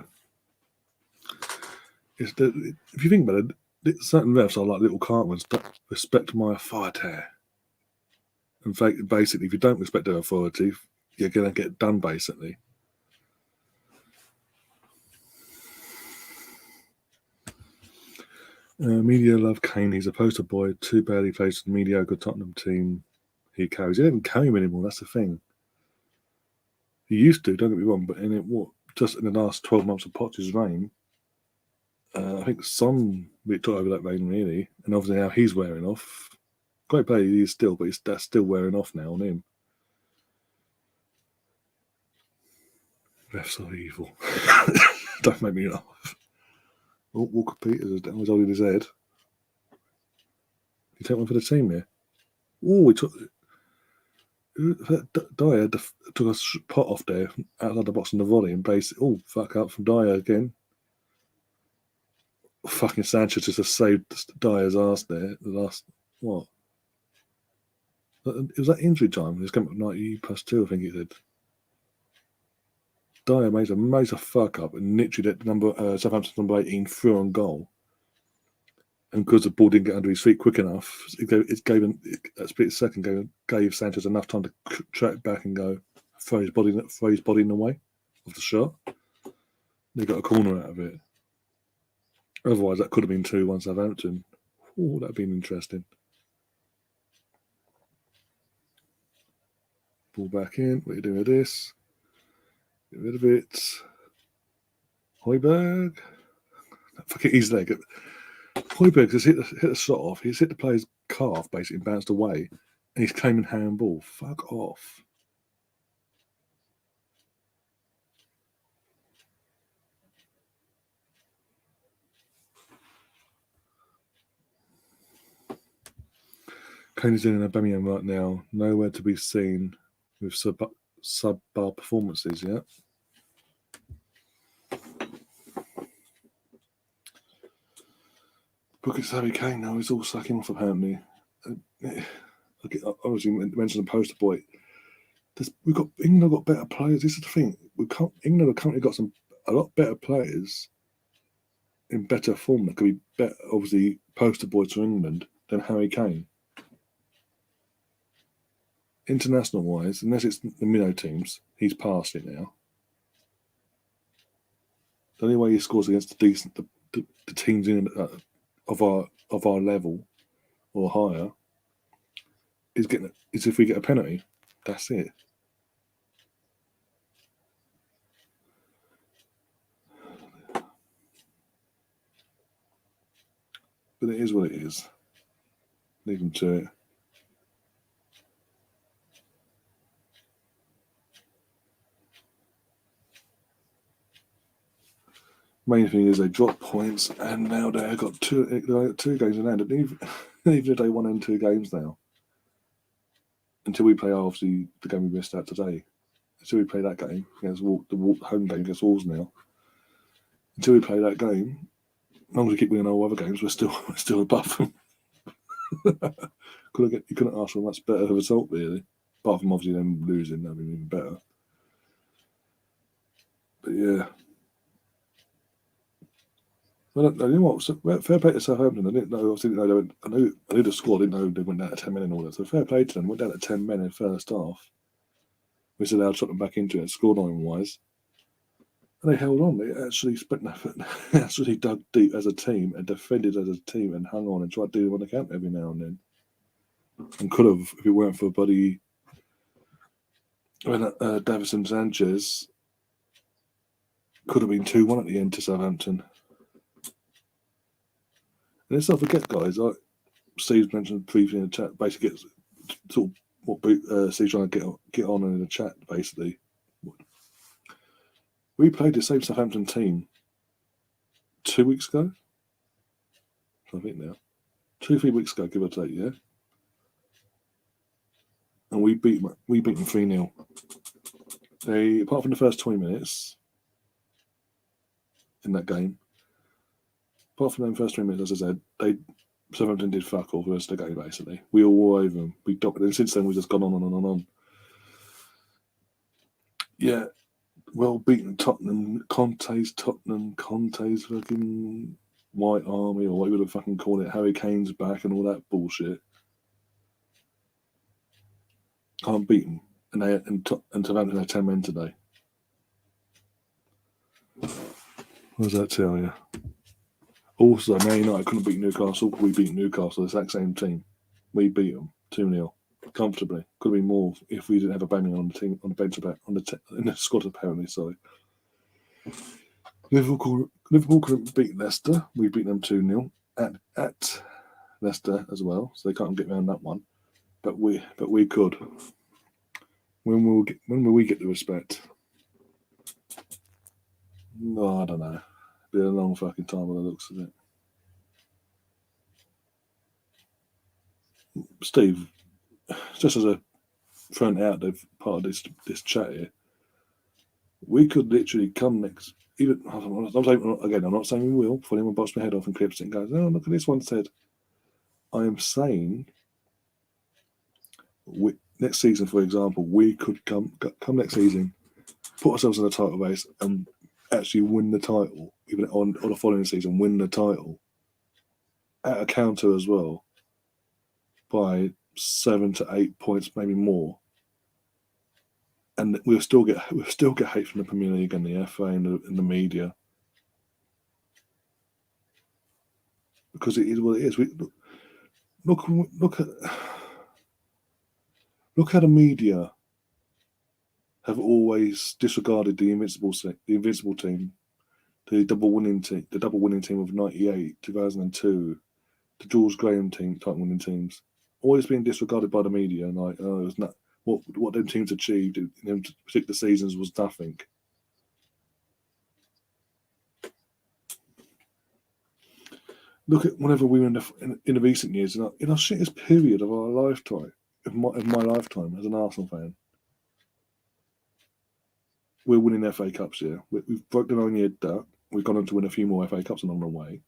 if you think about it, certain refs are like little cartmans that respect my authority. In fact, basically, if you don't respect their authority, you're going to get done. Basically, media love Kane. He's a poster boy. Too bad he plays for the mediocre Tottenham team he carries. He doesn't carry him anymore. That's the thing. He used to, don't get me wrong, but just in the last 12 months of Potter's reign, I think we took over that reign really, and obviously now he's wearing off. Great player he is still, but that's still wearing off now on him. Refs are evil. Don't make me laugh. Oh, Walker Peters was holding his head. You take one for the team here. Oh, we took. Dyer took a pot off there outside the box in the volley and basically, fuck up from Dyer again. Fucking Sanchez just saved Dyer's ass there. The last, what? It was that injury time. He was coming up 90+2, I think he did. Dyer made a major fuck up and literally let Southampton's number 18 through on goal. And because the ball didn't get under his feet quick enough, that split second gave Sanchez enough time to track back and go throw his body in the way of the shot. They got a corner out of it. Otherwise, that could have been 2-1 Southampton. That'd have been interesting. Ball back in. What are you doing with this? Get rid of it. Højbjerg. Fuck it, his leg. Højbjerg has hit the shot off. He's hit the player's calf, basically, and bounced away. And he's claiming handball. Fuck off. Kane is in an Aubameyang right now. Nowhere to be seen with subpar performances yet. Look at Harry Kane now. He's all sucking off apparently. Obviously, mentioned the poster boy. England have got better players. This is the thing. England have currently got a lot better players in better form that could be better, obviously, poster boys for England than Harry Kane. International wise, unless it's the minnow teams, he's past it now. The only way he scores against the teams of our level or higher is if we get a penalty. That's it. But it is what it is. Leave them to it. Main thing is they drop points, and now they've got two games in hand. And even if they won in 2 games now, until we play obviously the game we missed out today, until we play that game against the home game against Wolves now, until we play that game, as long as we keep winning all other games, we're still above them. You couldn't ask for a much better result really, apart from obviously them losing. That'd be even better. But yeah. Well, you know what? Fair play to Southampton. I didn't know. Obviously, didn't know they went, I knew the score. I didn't know they went down to 10 men and all that. So fair play to them. Went down to 10 men in the first half, which allowed Tottenham back into it, scoreline wise. And they held on. They actually spent they actually dug deep as a team and defended as a team and hung on and tried to do them on the counter every now and then. And could have, if it weren't for Buddy Davison Sanchez, could have been 2-1 at the end to Southampton. And let's not forget, guys, like Steve mentioned briefly in the chat, basically gets sort of what Steve's trying to get on in the chat, basically. We played the same Southampton team 2 weeks ago. I think now. 2-3 weeks ago, give or take, yeah. And we beat them 3-0. They, apart from the first 20 minutes in that game, apart from the first 3 minutes, as I said, Southampton did fuck all the rest of the game, basically. We all over them. We dominated. And since then, we've just gone on and on and on. Yeah, well beaten Tottenham, Conte's fucking White Army, or what you would have fucking called it, Harry Kane's back and all that bullshit. Can't beat them. And Southampton had 10 men today. What does that tell you? Also, Man United couldn't beat Newcastle. We beat Newcastle, the exact same team. We beat them 2-0 comfortably. Could have been more if we didn't have a banging on the team, on the bench, in the squad apparently. Sorry. Liverpool couldn't beat Leicester. We beat them 2-0 at Leicester as well, so they can't get around that one. But we could. When will we get the respect? No, I don't know. It'll be a long fucking time by the looks of it. Steve, just as a front out of part of this chat here, we could literally come next. Even I'm not saying we will. Before anyone bots my head off and clips it and goes, "Oh, look at this one said." I am saying, next season, for example, we could come next season, put ourselves in a title race, and actually win the title. Even on the following season, win the title at a counter as well by 7 to 8 points, maybe more. And we'll still get hate from the Premier League and the FA and the media, because it is what it is. Look how the media have always disregarded the invincible team, the double winning team of '98, 2002, the Jules Graham team, type winning teams, always being disregarded by the media. And like, oh, it was not what them teams achieved in them particular seasons was nothing. Look at whenever we were in the recent years, in our shittest period of our lifetime, of my lifetime as an Arsenal fan, we're winning FA Cups here. We've broken our own year duck. We've gone on to win a few more FA Cups along the way.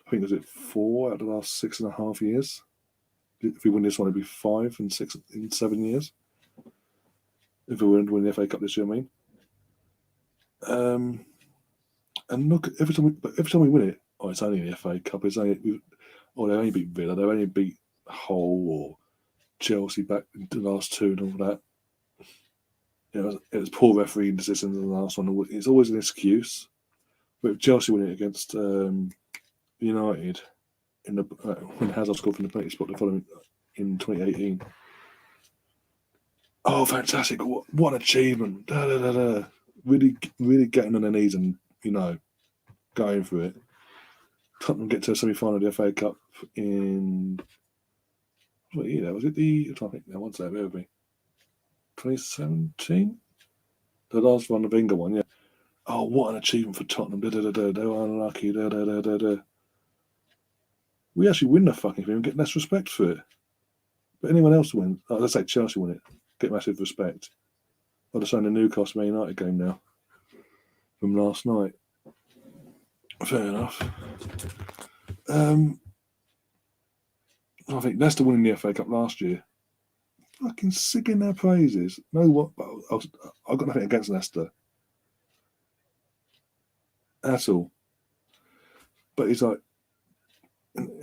I think is it 4 out of the last 6.5 years. If we win this one, it'd be 5 and 6 in 7 years. If we win the FA Cup this year, I mean. And look, every time we win it, oh, it's only the FA Cup. It's only they only beat Villa, they only beat Hull or Chelsea back in the last 2 and all that. It was poor refereeing decisions in the last one. It's always an excuse. But Chelsea winning against United in the when Hazard scored from the penalty spot the following in 2018. Oh, fantastic! What an achievement! Really, really getting on their knees and going for it. Tottenham get to a semi-final of the FA Cup in what year? Was it I think that one's there. Where would be 2017? The last one, the Wenger one, yeah. Oh, what an achievement for Tottenham! They were unlucky. We actually win the fucking thing and get less respect for it. But anyone else win? Let's say Chelsea win it, get massive respect. I'll just saying the Newcastle Man United game now from last night. Fair enough. I think Leicester winning the FA Cup last year. Fucking singing their praises. No, what? I've got nothing against Leicester at all. But it's like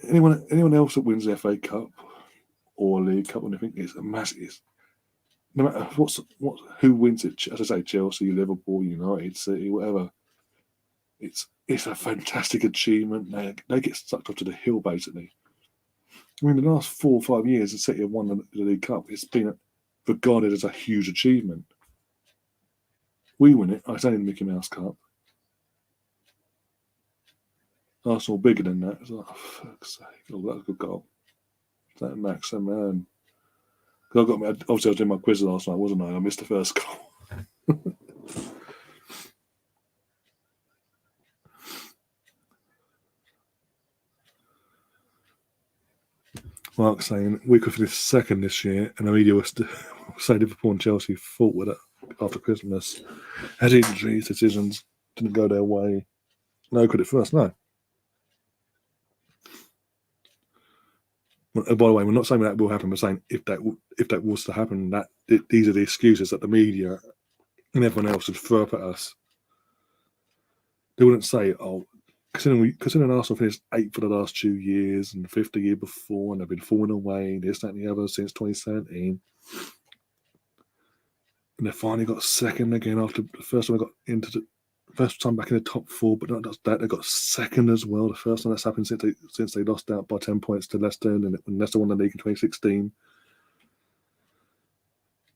anyone else that wins the FA Cup or League Cup or anything is a massive. No matter who wins it, as I say, Chelsea, Liverpool, United, City, whatever. It's a fantastic achievement. They get sucked up to the hill basically. I mean, the last 4 or 5 years, the City have won the League Cup. It's been regarded as a huge achievement. We win it. It's only the Mickey Mouse Cup. Arsenal bigger than that. It's like, oh, fuck's sake. Oh, that's a good goal. That Max, man. Because obviously I was doing my quiz last night, wasn't I? I missed the first goal. Mark saying we could finish second this year, and the media was say Liverpool and Chelsea fought with it after Christmas. Had injuries, decisions didn't go their way. No credit first, no. By the way, we're not saying that will happen. We're saying if that was to happen, these are the excuses that the media and everyone else would throw up at us. They wouldn't say, "Oh, considering Arsenal finished 8th for the last 2 years and 5th the year before, and they've been falling away, this, that, and the other since 2017, and they finally got second again after the first time they got into the first time back in the top 4, but not just that, they got second as well. The first time that's happened since they lost out by 10 points to Leicester, and when Leicester won the league in 2016.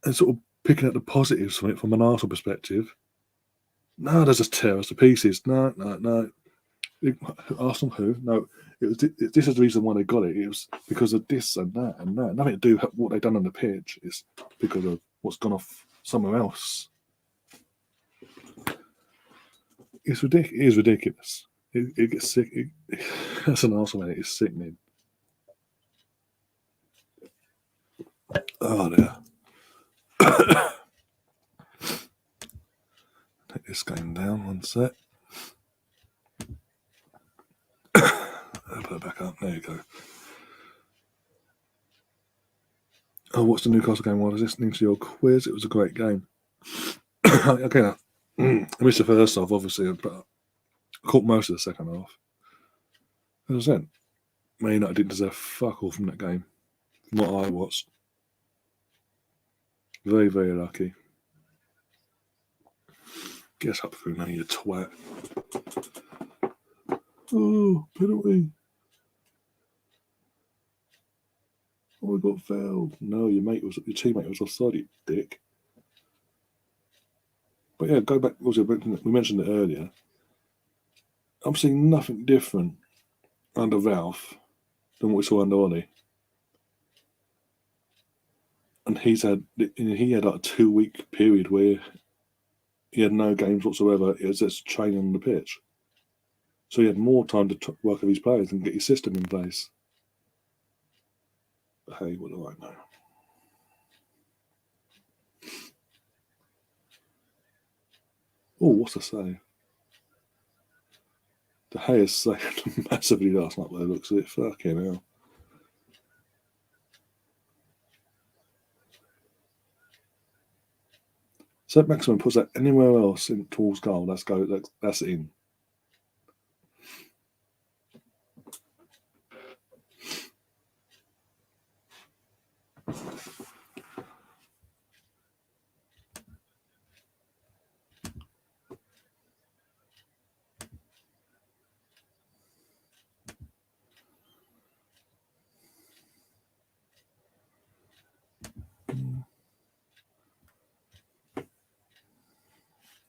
And sort of picking up the positives from it from an Arsenal perspective. No, they're just tear us to pieces. No. Arsenal who? No, this is the reason why they got it. It was because of this and that and that. Nothing to do with what they've done on the pitch. It's because of what's gone off somewhere else. It is ridiculous. It gets sick. That's an Arsenal man. It's sickening. Oh dear. Take this game down 1 sec. I'll put it back up. There you go. I watched the Newcastle game while I was listening to your quiz. It was a great game. Okay, I missed the first half, obviously, but I caught most of the second half. As I said, Man United didn't deserve fuck all from that game. From what I watched. Very, very lucky. Guess up through now, you twat. Oh, penalty. Oh, we got fouled. No, your teammate was offside, you dick. But yeah, go back. Also, we mentioned it earlier. I'm seeing nothing different under Ralph than what we saw under Ollie. And he had like a 2-week period where he had no games whatsoever. It was just training on the pitch. So he had more time to work with his players and get his system in place. But hey, what do I know? Oh, what's the save? The Hayes saved massively last night by the looks of it. Fucking hell. So if Maximum puts that anywhere else in towards goal, that's in.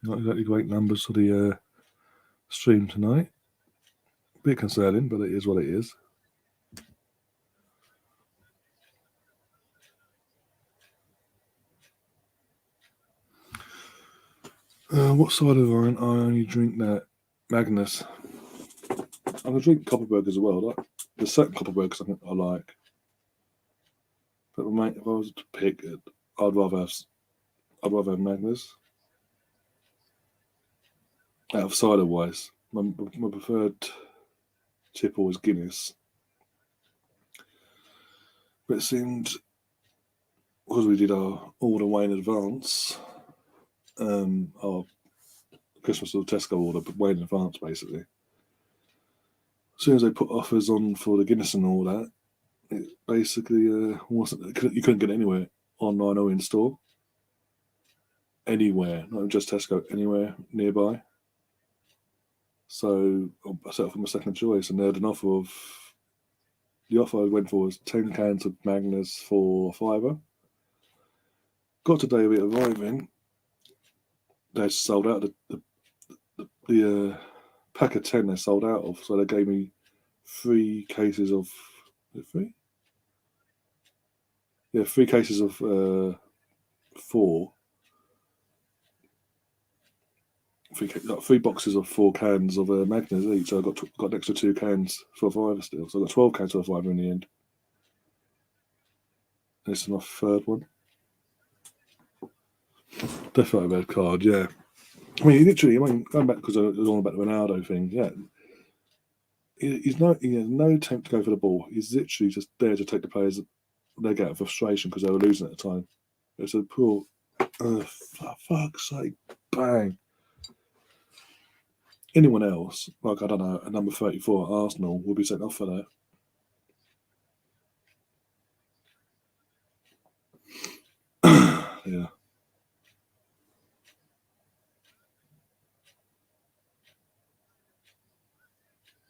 Not exactly great numbers for the stream tonight. A bit concerning, but it is what it is. What side of iron? I only drink that Magnus. I'm gonna drink Copperberg as well. There's certain Copperbergs I like, but mate, if I was to pick it, I'd rather have Magnus. Out of cider wise, my preferred tipple is Guinness, but it seemed because we did our order way in advance, our Christmas or Tesco order, but way in advance basically. as soon as they put offers on for the Guinness and all that, it basically wasn't. You couldn't get it anywhere online or in store. Anywhere, not just Tesco, anywhere nearby. So I set up for my second choice, and they had an offer of. The offer I went for was 10 cans of Magners for £5. Got to day of it arriving. They sold out the pack of 10 they sold out of, so they gave me 3 cases of. Is it 3? Yeah, 3 cases of 4. 3 boxes of 4 cans of Magners each. So I got an extra 2 cans for £5 still. So I got 12 cans for £5 in the end. This is my third one. Definitely a red card, yeah. I mean, going back because it was all about the Ronaldo thing, yeah. He has no attempt to go for the ball. He's literally just there to take the players' leg out of frustration because they were losing at the time. It's a poor, for fuck's sake, bang. Anyone else, like, I don't know, a number 34 at Arsenal will be sent off for that. Yeah.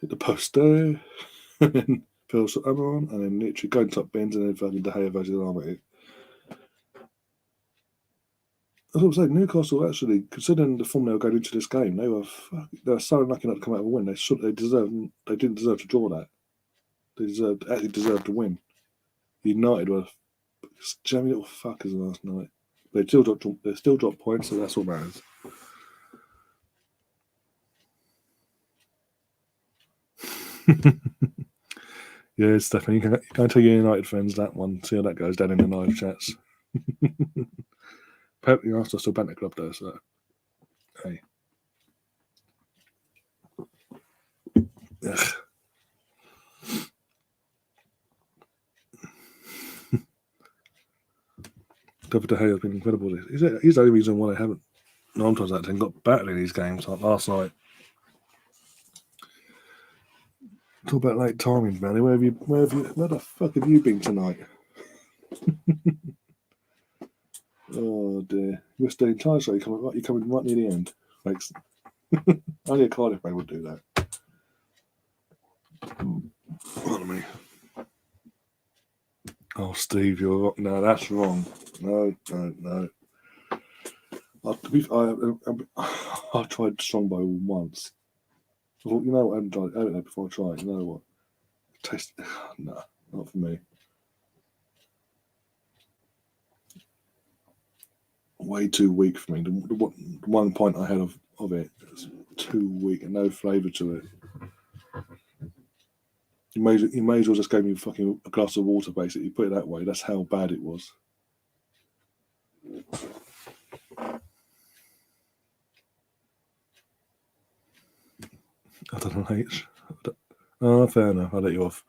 Hit the post there, and then Phil on, and then literally going top bends, and then fucking De Gea versus Armour. That's what I'm saying. Newcastle actually, considering the form they were going into this game, they were so unlucky not to come out with a win. They didn't deserve to draw that. They actually deserved to win. United were jammy little fuckers last night. They still dropped points, so that's all matters. Yeah, Stephanie, you can tell your United friends that one. See how that goes down in the live chats. Apparently, Arsenal still banter club though, so hey. Ugh. David De Gea has been incredible. He's the only reason why they haven't 9 times out of 10 got battered in these games like last night. Talk about late timings, man. Where the fuck have you been tonight? Oh dear. You're staying tired, so you're coming right near the end. Thanks. Only a Cardiff man would do that. Pardon me. Oh, Steve, you're wrong. No, that's wrong. No. I tried Strongbow once. I thought, you know what, I haven't tried it before I try it. You know what? No, not for me. Way too weak for me. The one point I had of it was too weak and no flavour to it. You may as well just gave me fucking a glass of water, basically. Put it that way. That's how bad it was. I don't know, H. Oh, fair enough. I'll let you off.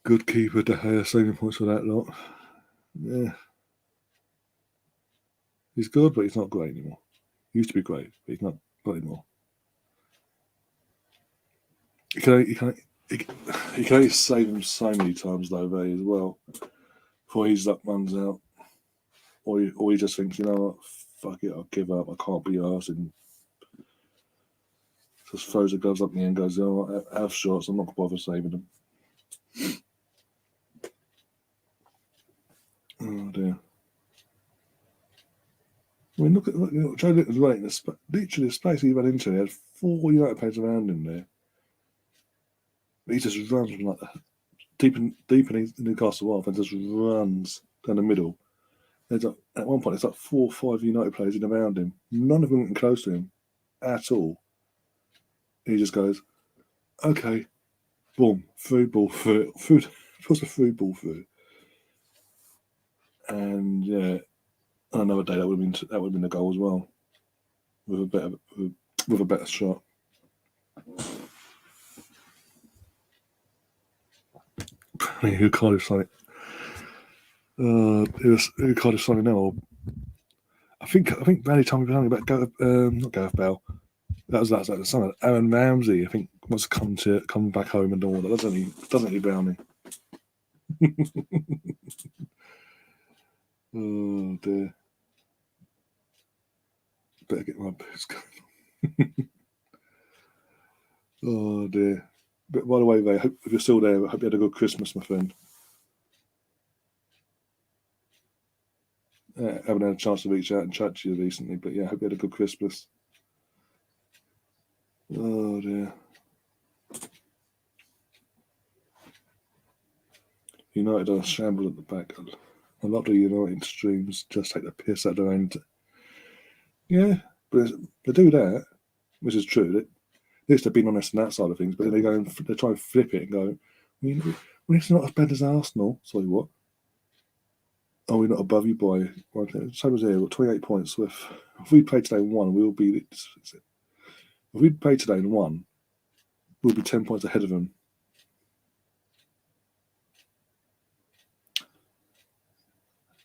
Good keeper, De Gea, saving points for that lot. Yeah. He's good, but he's not great anymore. He used to be great, but he's not anymore. You can only save him so many times though, Ray, as well. Before his luck runs out. Or he just thinks, you know what, fuck it, I'll give up, I can't be arsed, and just throws the gloves up in the end and goes, you know what, I have shots, I'm not going to bother saving them. Oh dear. I mean, look at Joe Linton's running. Literally, the space he ran into, he had 4 United players around him there. But he just runs from like deep in Newcastle off and just runs down the middle. There's at one point, it's like 4 or 5 United players in around him. None of them getting close to him at all. He just goes, okay, boom, through ball through. Puts a through ball through. And yeah, on another day that would have been the goal as well, with a better shot. I mean, who Cardiff signed? Who Cardiff signed now? I think Barry told me about not Gareth Bale. That was like the son of Aaron Ramsey, I think, wants to come back home and all that, doesn't he? Doesn't he, Brownie? Oh dear. Better get my boots going. Oh dear. But by the way, Ray, if you're still there, I hope you had a good Christmas, my friend. Haven't had a chance to reach out and chat to you recently, but yeah, I hope you had a good Christmas. Oh dear. United are shambles at the back. A lot of United streams just take the piss out of their own. Yeah, but they do that, which is true. At least they've been honest on that side of things, but then they go and they try and flip it and go, well, it's not as bad as Arsenal. Sorry, what? Oh, we're not above you by same as here. We've got 28 points. So if we play today and won, we'll be. If we play today and won, we'll be 10 points ahead of them.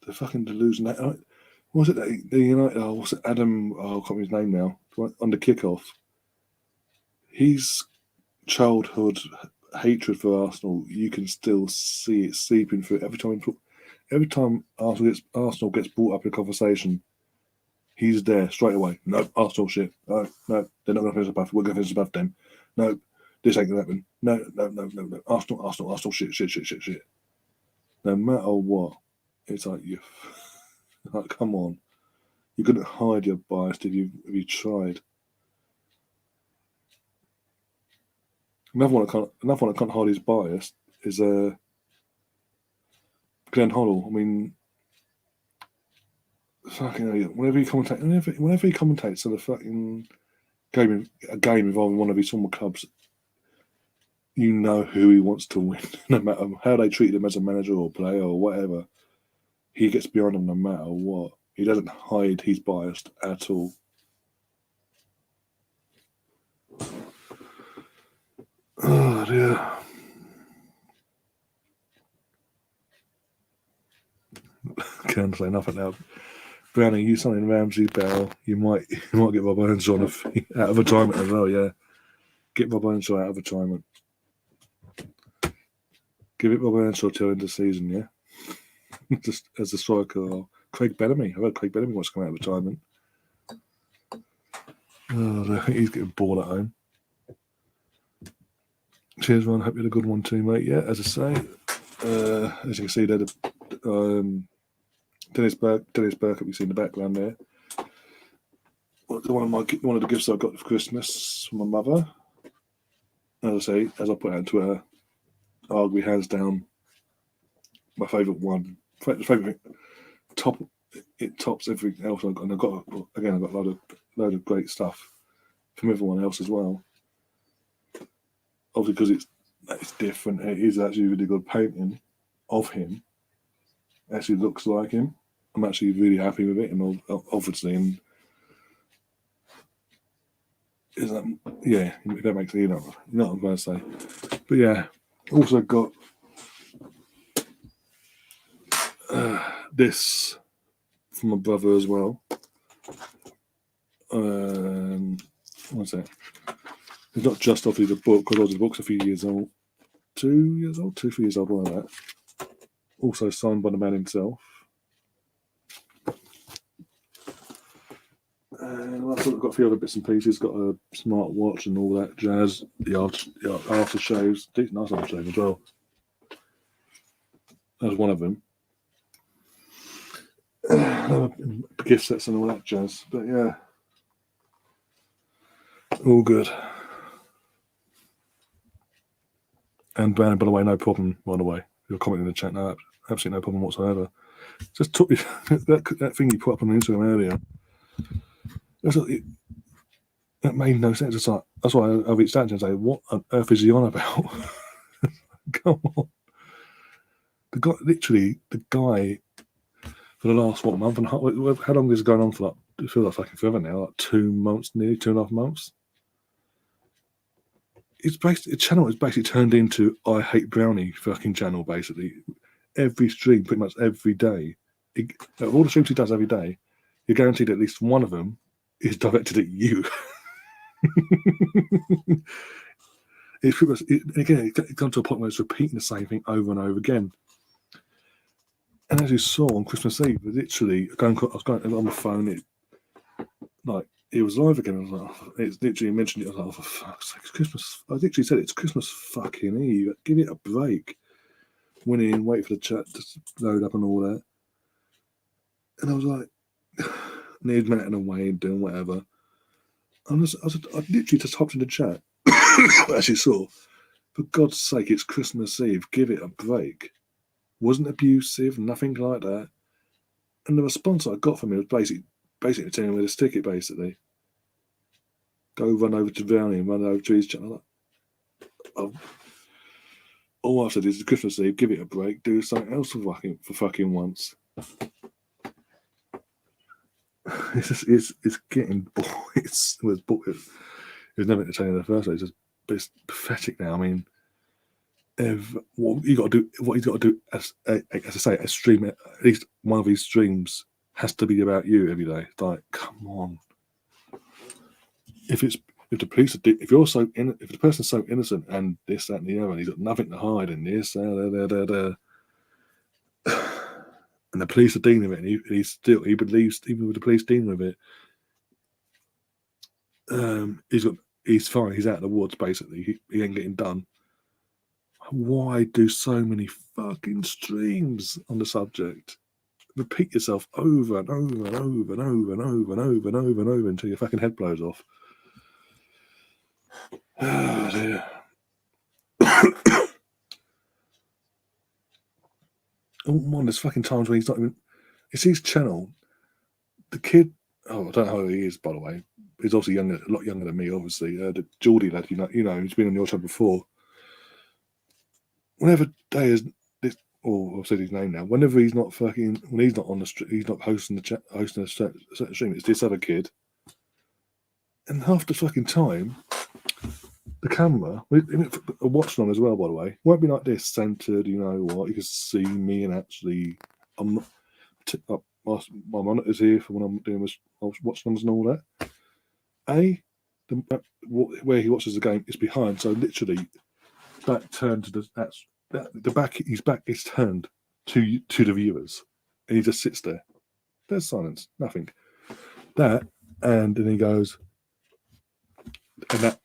They're fucking delusion. What was it? The United. Oh, what's it? Adam. Oh, I can't remember his name now. On the kickoff, his childhood hatred for Arsenal. You can still see it seeping through every time Arsenal gets brought up in a conversation. He's there straight away. No, Arsenal shit. No, they're not going to finish above. We're going to finish above them. No, this ain't going to happen. No. Arsenal shit. No matter what, it's like you. Like, come on, you couldn't hide your bias if you tried. Another one that can't hide his bias is Glenn Hoddle. I mean, fucking hell, whenever he commentates on the fucking game involving one of his former clubs, you know who he wants to win, no matter how they treat him as a manager or player or whatever. He gets behind them no matter what. He doesn't hide his bias at all. Oh dear. Can't say nothing now. Brownie, you signing Ramsey Bell, you might get Rob Earnshaw out of retirement as well, yeah. Get Rob Earnshaw out of retirement. Give it Rob Earnshaw till end of the season, yeah. Just as a striker. Or Craig Bellamy. I heard Craig Bellamy wants to come out of retirement. Oh, he's getting bored at home. Cheers, Ron. Hope you had a good one too, mate. Yeah, as I say, as you can see there, Dennis Burke, you see in the background there. One of the gifts I got for Christmas from my mother. As I say, as I put out on Twitter, arguably hands down my favourite one. Favourite thing. It tops everything else I've got. And I've got a load of great stuff from everyone else as well. Obviously, because it's different. It is actually a really good painting of him. It actually looks like him. I'm actually really happy with it, and obviously, and is that if that makes it, you know what I'm going to say. But yeah, also got this from my brother as well. What's that? It's not just obviously the book, because the book's a few years old. 2 years old? 2-3 years old, one of that. Also signed by the man himself. And I've got a few other bits and pieces. Got a smartwatch and all that jazz. The after shows. Nice after show as well. That was one of them. Gift sets and all that jazz. But yeah, all good. And Brandon, by the way, no problem. By the way, you're commenting in the chat now. Absolutely no problem whatsoever. Just took that thing you put up on Instagram earlier. That made no sense. It's like, that's why I reached out to him and say, "What on earth is he on about?" Come on, the guy for the last month and a half. How long is it going on for? It feels like fucking forever now. Like 2 months, nearly 2.5 months. The channel is basically turned into I Hate Brownie fucking channel. Basically, every stream, pretty much every day, of all the streams he does every day, you're guaranteed at least one of them is directed at you. It's pretty much, again, it comes to a point where it's repeating the same thing over and over again. And as you saw on Christmas Eve, literally, I was going on my phone, it was live again. I was like, it's literally mentioned it. I was like, oh, for fuck's sake, it's Christmas. I literally said it's Christmas fucking Eve. Give it a break. Went in, wait for the chat to load up and all that. And I was like, need matting away and doing whatever. I literally just hopped in the chat. As you saw, for God's sake, it's Christmas Eve. Give it a break. Wasn't abusive, nothing like that. And the response I got from him was basically telling me to stick it, basically. Go run over to Brownie and run over to his channel. Oh, all I said is Christmas Eve, give it a break, do something else for fucking once. It's getting boring. It was never entertaining in the first place. It's pathetic now. I mean, what he's got to do, as I say, a stream, at least one of his streams has to be about you every day. It's like, come on. If the police are, if the person's so innocent and this, that, and the other, and he's got nothing to hide in this, and the police are dealing with it, and he believes, even with the police dealing with it, he's fine. He's out of the woods, basically. He ain't getting done. Why do so many fucking streams on the subject? Repeat yourself over and over and over and over and over and over and over and over until your fucking head blows off. Oh dear. Oh, there's fucking times when he's not even. It's his channel. The kid. Oh, I don't know how he is, by the way. He's obviously a lot younger than me, obviously. The Geordie lad, you know, he's been on your channel before. Whenever day is this, or I've said his name now. Whenever he's not fucking, when he's not on the street, he's not hosting hosting a certain stream. It's this other kid, and half the fucking time, the camera, a Watchalong as well, by the way, won't be like this, centered. You know what? You can see me, and actually, I'm not. My monitor's here for when I'm doing my Watchalongs and all that. Where he watches the game is behind, so literally back turned to the back. His back is turned to the viewers, and he just sits there. There's silence, nothing. That, and then he goes,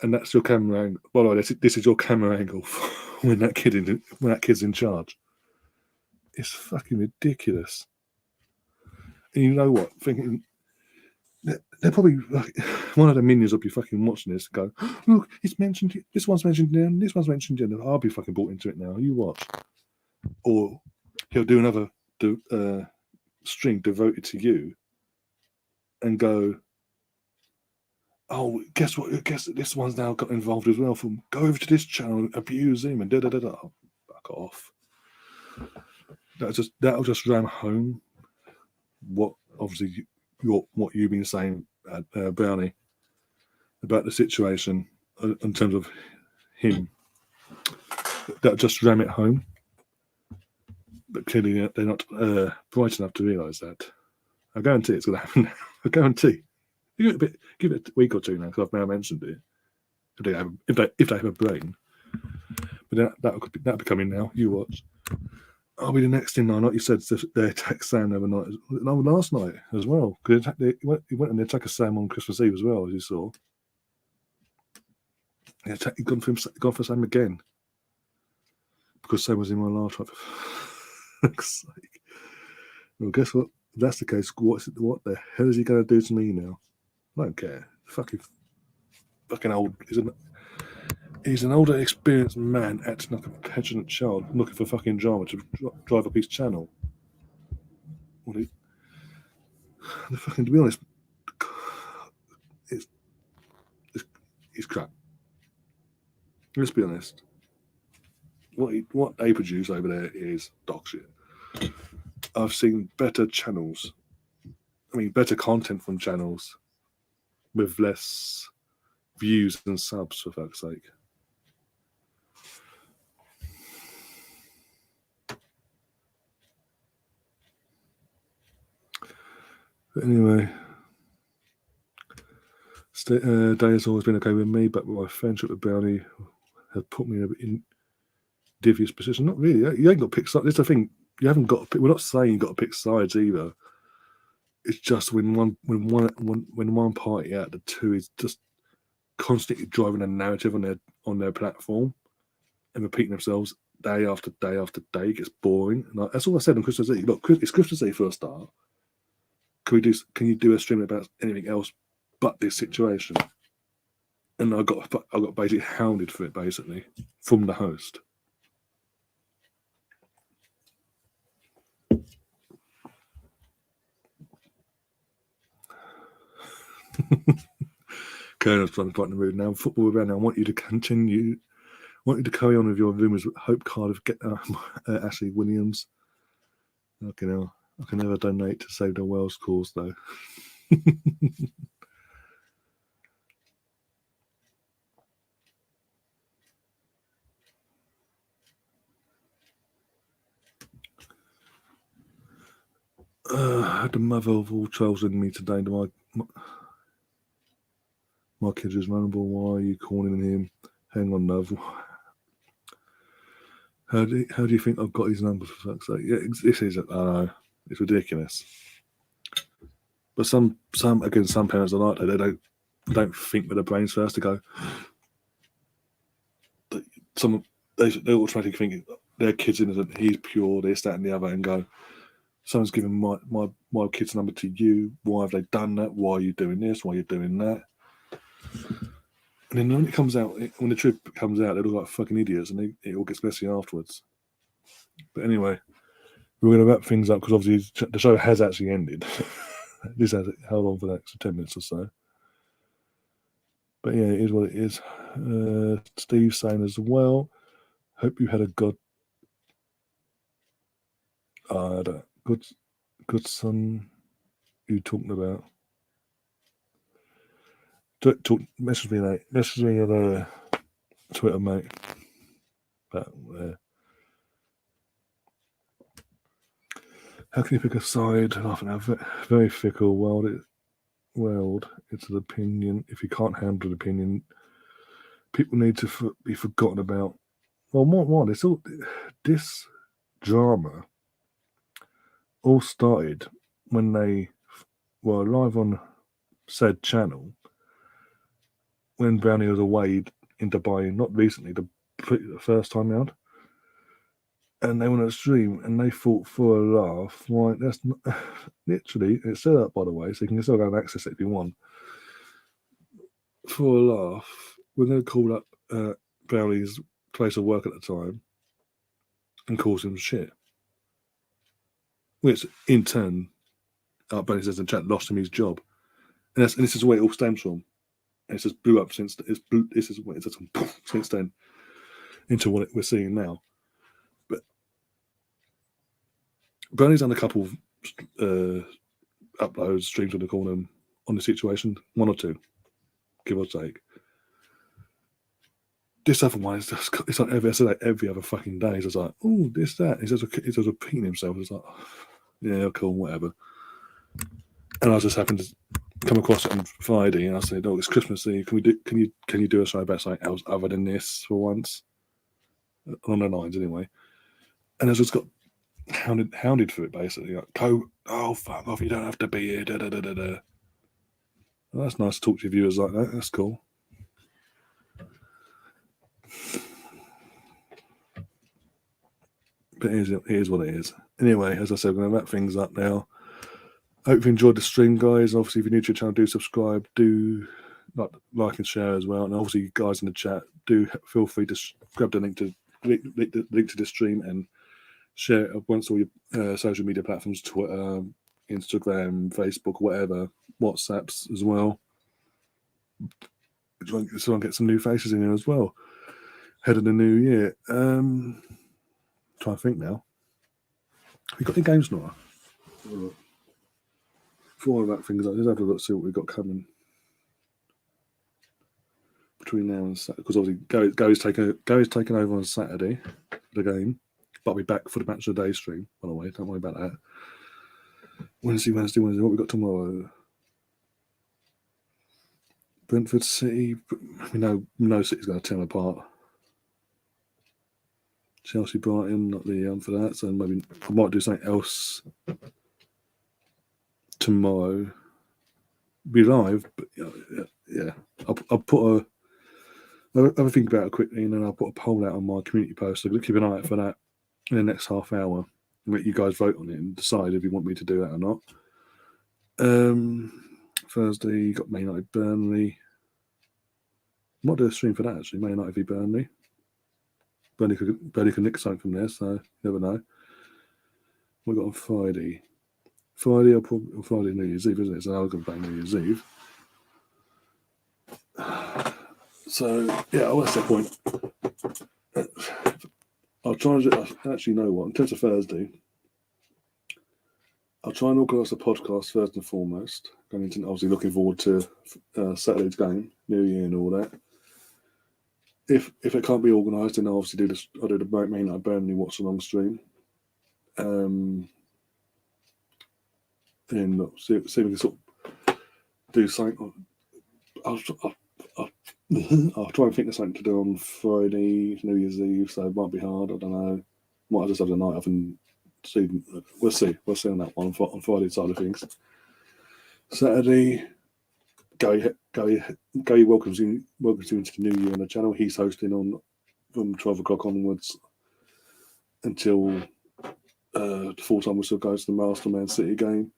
and that's your camera angle. By the way, this is your camera angle when that kid's in charge. It's fucking ridiculous. And you know what? Thinking they're probably like, one of the minions will be fucking watching this and go, look, it's mentioned. This one's mentioned there, and this one's mentioned there. I'll be fucking bought into it now. You watch. Or he'll do another string devoted to you, and go, oh, guess what? Guess this one's now got involved as well. From go over to this channel, abuse him, and da da da da. Oh, fuck off. That'll just ram home what obviously what you've been saying, Brownie, about the situation in terms of him. That'll just ram it home. But clearly they're not bright enough to realise that. I guarantee it's going to happen now. I guarantee. Give it a week or two now, because I've now mentioned it. If they have a brain, but that'll be coming now. You watch. I'll be the next in line, like you said. They attacked Sam overnight. No, last night as well. Because he went and they attacked Sam on Christmas Eve as well, as you saw. He gone for Sam again because Sam was in my last fight. For fuck's sake. Well, guess what? If that's the case, what the hell is he going to do to me now? I don't care. Fucking old. He's an older, experienced man acting like a petulant child, looking for fucking drama to drive up his channel. To be honest, it's crap. Let's be honest. What they produce over there is dog shit. I've seen better channels. I mean, better content from channels with less views and subs, for fuck's sake. But anyway, Day has always been okay with me, but my friendship with Brownie has put me in a bit in devious position. Not really. You ain't got to pick sides. That's the thing. You haven't got to pick. We're not saying you've got to pick sides either. It's just when one party out of the two is just constantly driving a narrative on their platform and repeating themselves day after day after day, it gets boring. And that's all I said on Christmas Eve. Look, it's Christmas Eve for a start. Can you do a stream about anything else but this situation? And I got basically hounded for it, basically, from the host. Colonel's trying to fight in the mood now. Football around now. I want you to carry on with your rumours. Hope Cardiff get Ashley Williams. Okay, now I can never donate to save the Wales cause though. The mother of all trolls in me today. My kid is vulnerable. Why are you calling him? Hang on, love. How do you think I've got his number, for fuck's sake? Yeah, this is it's ridiculous. But some parents are like that. They don't think with their brains first to go. They automatically think their kid's innocent. He's pure. This, that, and the other, and go. Someone's given my kid's number to you. Why have they done that? Why are you doing this? Why are you doing that? And then when it comes out, when the truth comes out, they look like fucking idiots, and it all gets messy afterwards. But anyway, we're going to wrap things up because obviously the show has actually ended. This has held on for the next 10 minutes or so. But yeah, it is what it is. Steve saying as well, hope you had a good son. You talking about? Message me, mate. Message me on Twitter, mate. But how can you pick a side? Laughing at a very fickle world. It's an opinion. If you can't handle an opinion, people need to be forgotten about. Well, more. It's all this drama all started when they were live on said channel when Brownie was away in Dubai, not recently, the first time round. And they went on a stream and they thought for a laugh, right? That's not, literally, it's set up by the way, so you can still go and access it if you want. For a laugh, we're going to call up Brownie's place of work at the time and cause him shit. Which in turn, Brownie says in chat, lost him his job. And this is where it all stems from. And it's just blew up since since then into what we're seeing now. But Brownie's done a couple of uploads, streams, what they call them, on the situation, one or two, give or take. This other one is just, it's like every other fucking day. It's just like, oh, this, that. He's just repeating himself. It's like, yeah, cool, whatever. And I just happened to come across it on Friday, and I said, "Oh, it's Christmas Eve. Can you do a show about something else other than this for once?" On the lines, anyway. And I just got hounded for it, basically. Like, oh, fuck off! You don't have to be here. Da da da da da. Well, that's nice to talk to your viewers like that. That's cool. But it is what it is. Anyway, as I said, we're going to wrap things up now. I hope you enjoyed the stream, guys. Obviously, if you're new to the channel, do subscribe, do like and share as well. And obviously, guys in the chat, do feel free to grab the link to the stream and share it once all your social media platforms, Twitter, Instagram, Facebook, whatever, WhatsApps as well. So I'll get some new faces in here as well. Head of the new year. Trying to think now. We got any games, Nora? For all that things, I just have to look see what we've got coming between now and Saturday. Because obviously, Gary's taking over on Saturday for the game, but I'll be back for the match of the day stream. By the way, don't worry about that. Wednesday. What we got tomorrow? Brentford City. We know City's going to tear them apart. Chelsea Brighton, not really on for that. So maybe I might do something else tomorrow. Be live, but yeah. I'll put I'll have a think about it quickly, and then I'll put a poll out on my community post. So keep an eye out for that in the next half hour. And let you guys vote on it and decide if you want me to do that or not. Thursday, you got Man United Burnley. I might do a stream for that actually. Man United v Burnley. Burnley could nick something from there, so you never know. What we got on Friday? Friday New Year's Eve, isn't it? So I was going to play New Year's Eve. So yeah, what's that point? I'll try and actually know what. In terms of Thursday, I'll try and organise a podcast first and foremost. Going into obviously looking forward to Saturday's game, New Year and all that. If it can't be organised, then I'll obviously I'll do the Man United Burnley Watchalong stream. And see if we can sort of do something. I'll try and think of something to do on Friday, New Year's Eve, so it might be hard. I don't know. Might just have the night off and see. We'll see. We'll see on that one on Friday side of things. Saturday, Gary welcomes you into the new year on the channel. He's hosting on from 12 o'clock onwards until the full time whistle goes to the Master Man City game.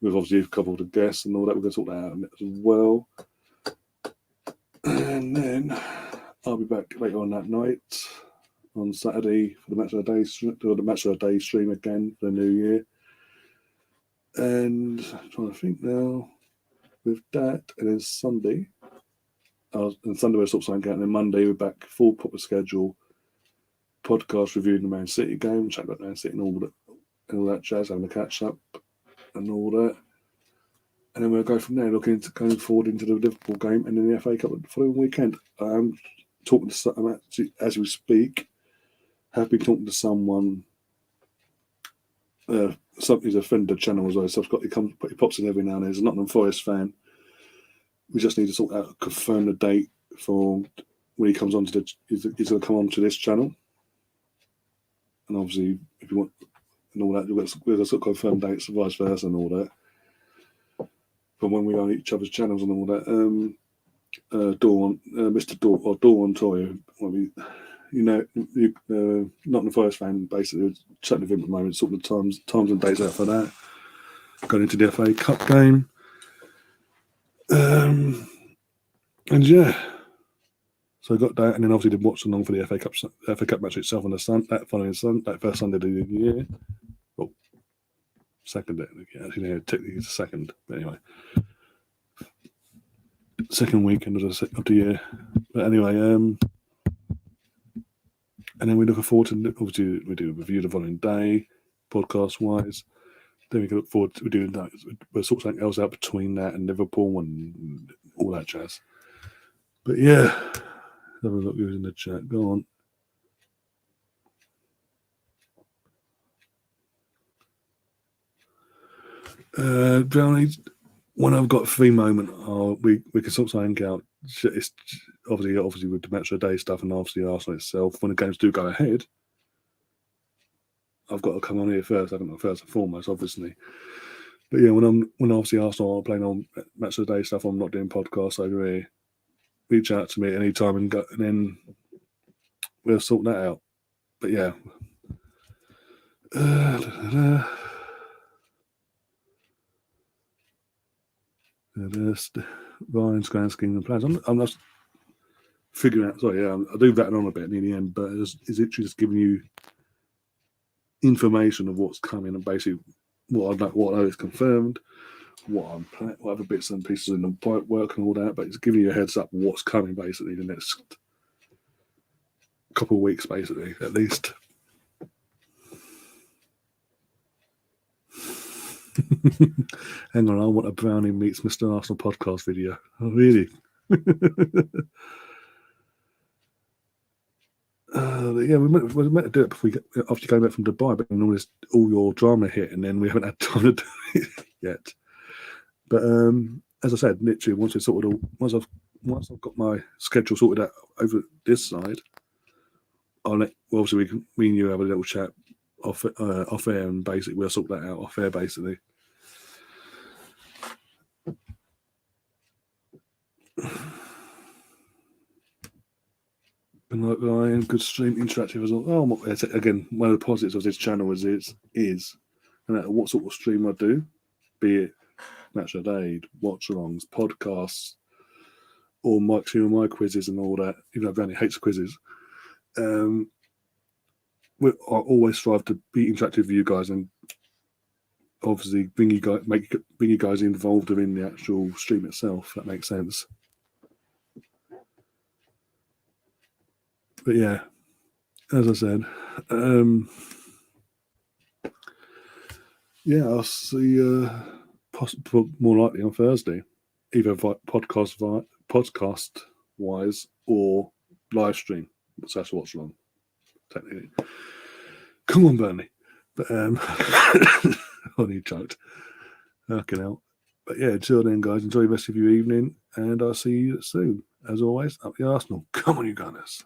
We've obviously a couple of the guests and all that. We're going to sort that out as well. And then I'll be back later on that night on Saturday for the match of the day stream again for the new year. And I'm trying to think now with that, and then Sunday. And Sunday we're sort of something out, and then Monday we're back full proper schedule. Podcast reviewing the Man City game, chat about Man City and all that jazz, having a catch up and all that. And then we'll go from there, going forward into the Liverpool game and then the FA Cup the following weekend. I'm talking to as we speak. Have been talking to someone. Somebody's a friend of the channel as well, so he pops in every now and then. He's a Nottingham Forest fan. We just need to sort out, confirm the date for when he comes onto he's going to come onto this channel. And obviously, if you want and all that, we've got sort of confirmed dates, vice versa, and all that. From when we are on each other's channels and all that, Mr. Dawn Toy, Nottingham Forest fan, basically chatting with him at the moment, sort of times and dates out for that. Going into the FA Cup game, and yeah, so I got that, and then obviously did watch along for the FA Cup match itself on that following that first Sunday of the year. Well, second day, actually, technically it's the second, but anyway. Second weekend of the year. But anyway, and then we're looking forward to, obviously, we do a review the following day, podcast wise. Then we can look forward to doing that. We'll sort something else out between that and Liverpool and all that jazz. But yeah, have a look who's in the chat. Go on. Brownie, when I've got a free moment, we can sort something out. It's obviously with the match of the day stuff and obviously Arsenal itself. When the games do go ahead, I've got to come on here first, haven't I? First and foremost, obviously. But yeah, when obviously Arsenal are playing on match of the day stuff, I'm not doing podcasts over here. Reach out to me at any time and then we'll sort that out. But yeah. Ryan's grand scheme and plans. I'm just figuring out. Sorry, yeah, I'll do that on a bit near the end, but it's literally just giving you information of what's coming and basically what I know is confirmed, what other bits and pieces in the pipe work and all that. But it's giving you a heads up of what's coming basically the next couple of weeks, basically at least. Hang on, I want a Brownie meets Mr. Arsenal podcast video. Oh, really? Yeah, we meant to do it before after you came back from Dubai, but then all your drama hit, and then we haven't had time to do it yet. But as I said, literally once I've got my schedule sorted out over this side, obviously me and you have a little chat off air, and basically we'll sort that out off air basically. And like I am good stream interactive as well. Oh, again, one of the positives of this channel is no matter what sort of stream I do, be it Natural Aid, Watchalongs, podcasts, or my quizzes and all that, even though Granny hates quizzes, I always strive to be interactive with you guys and obviously bring you guys involved in the actual stream itself. If that makes sense. But yeah, as I said, yeah, I'll see more likely on Thursday, either podcast wise or live stream. So that's Watchalong, technically. Come on, Bernie. But only joked. Fucking hell. But yeah, until then, guys, enjoy the rest of your evening, and I'll see you soon. As always, up the Arsenal. Come on, you Gunners.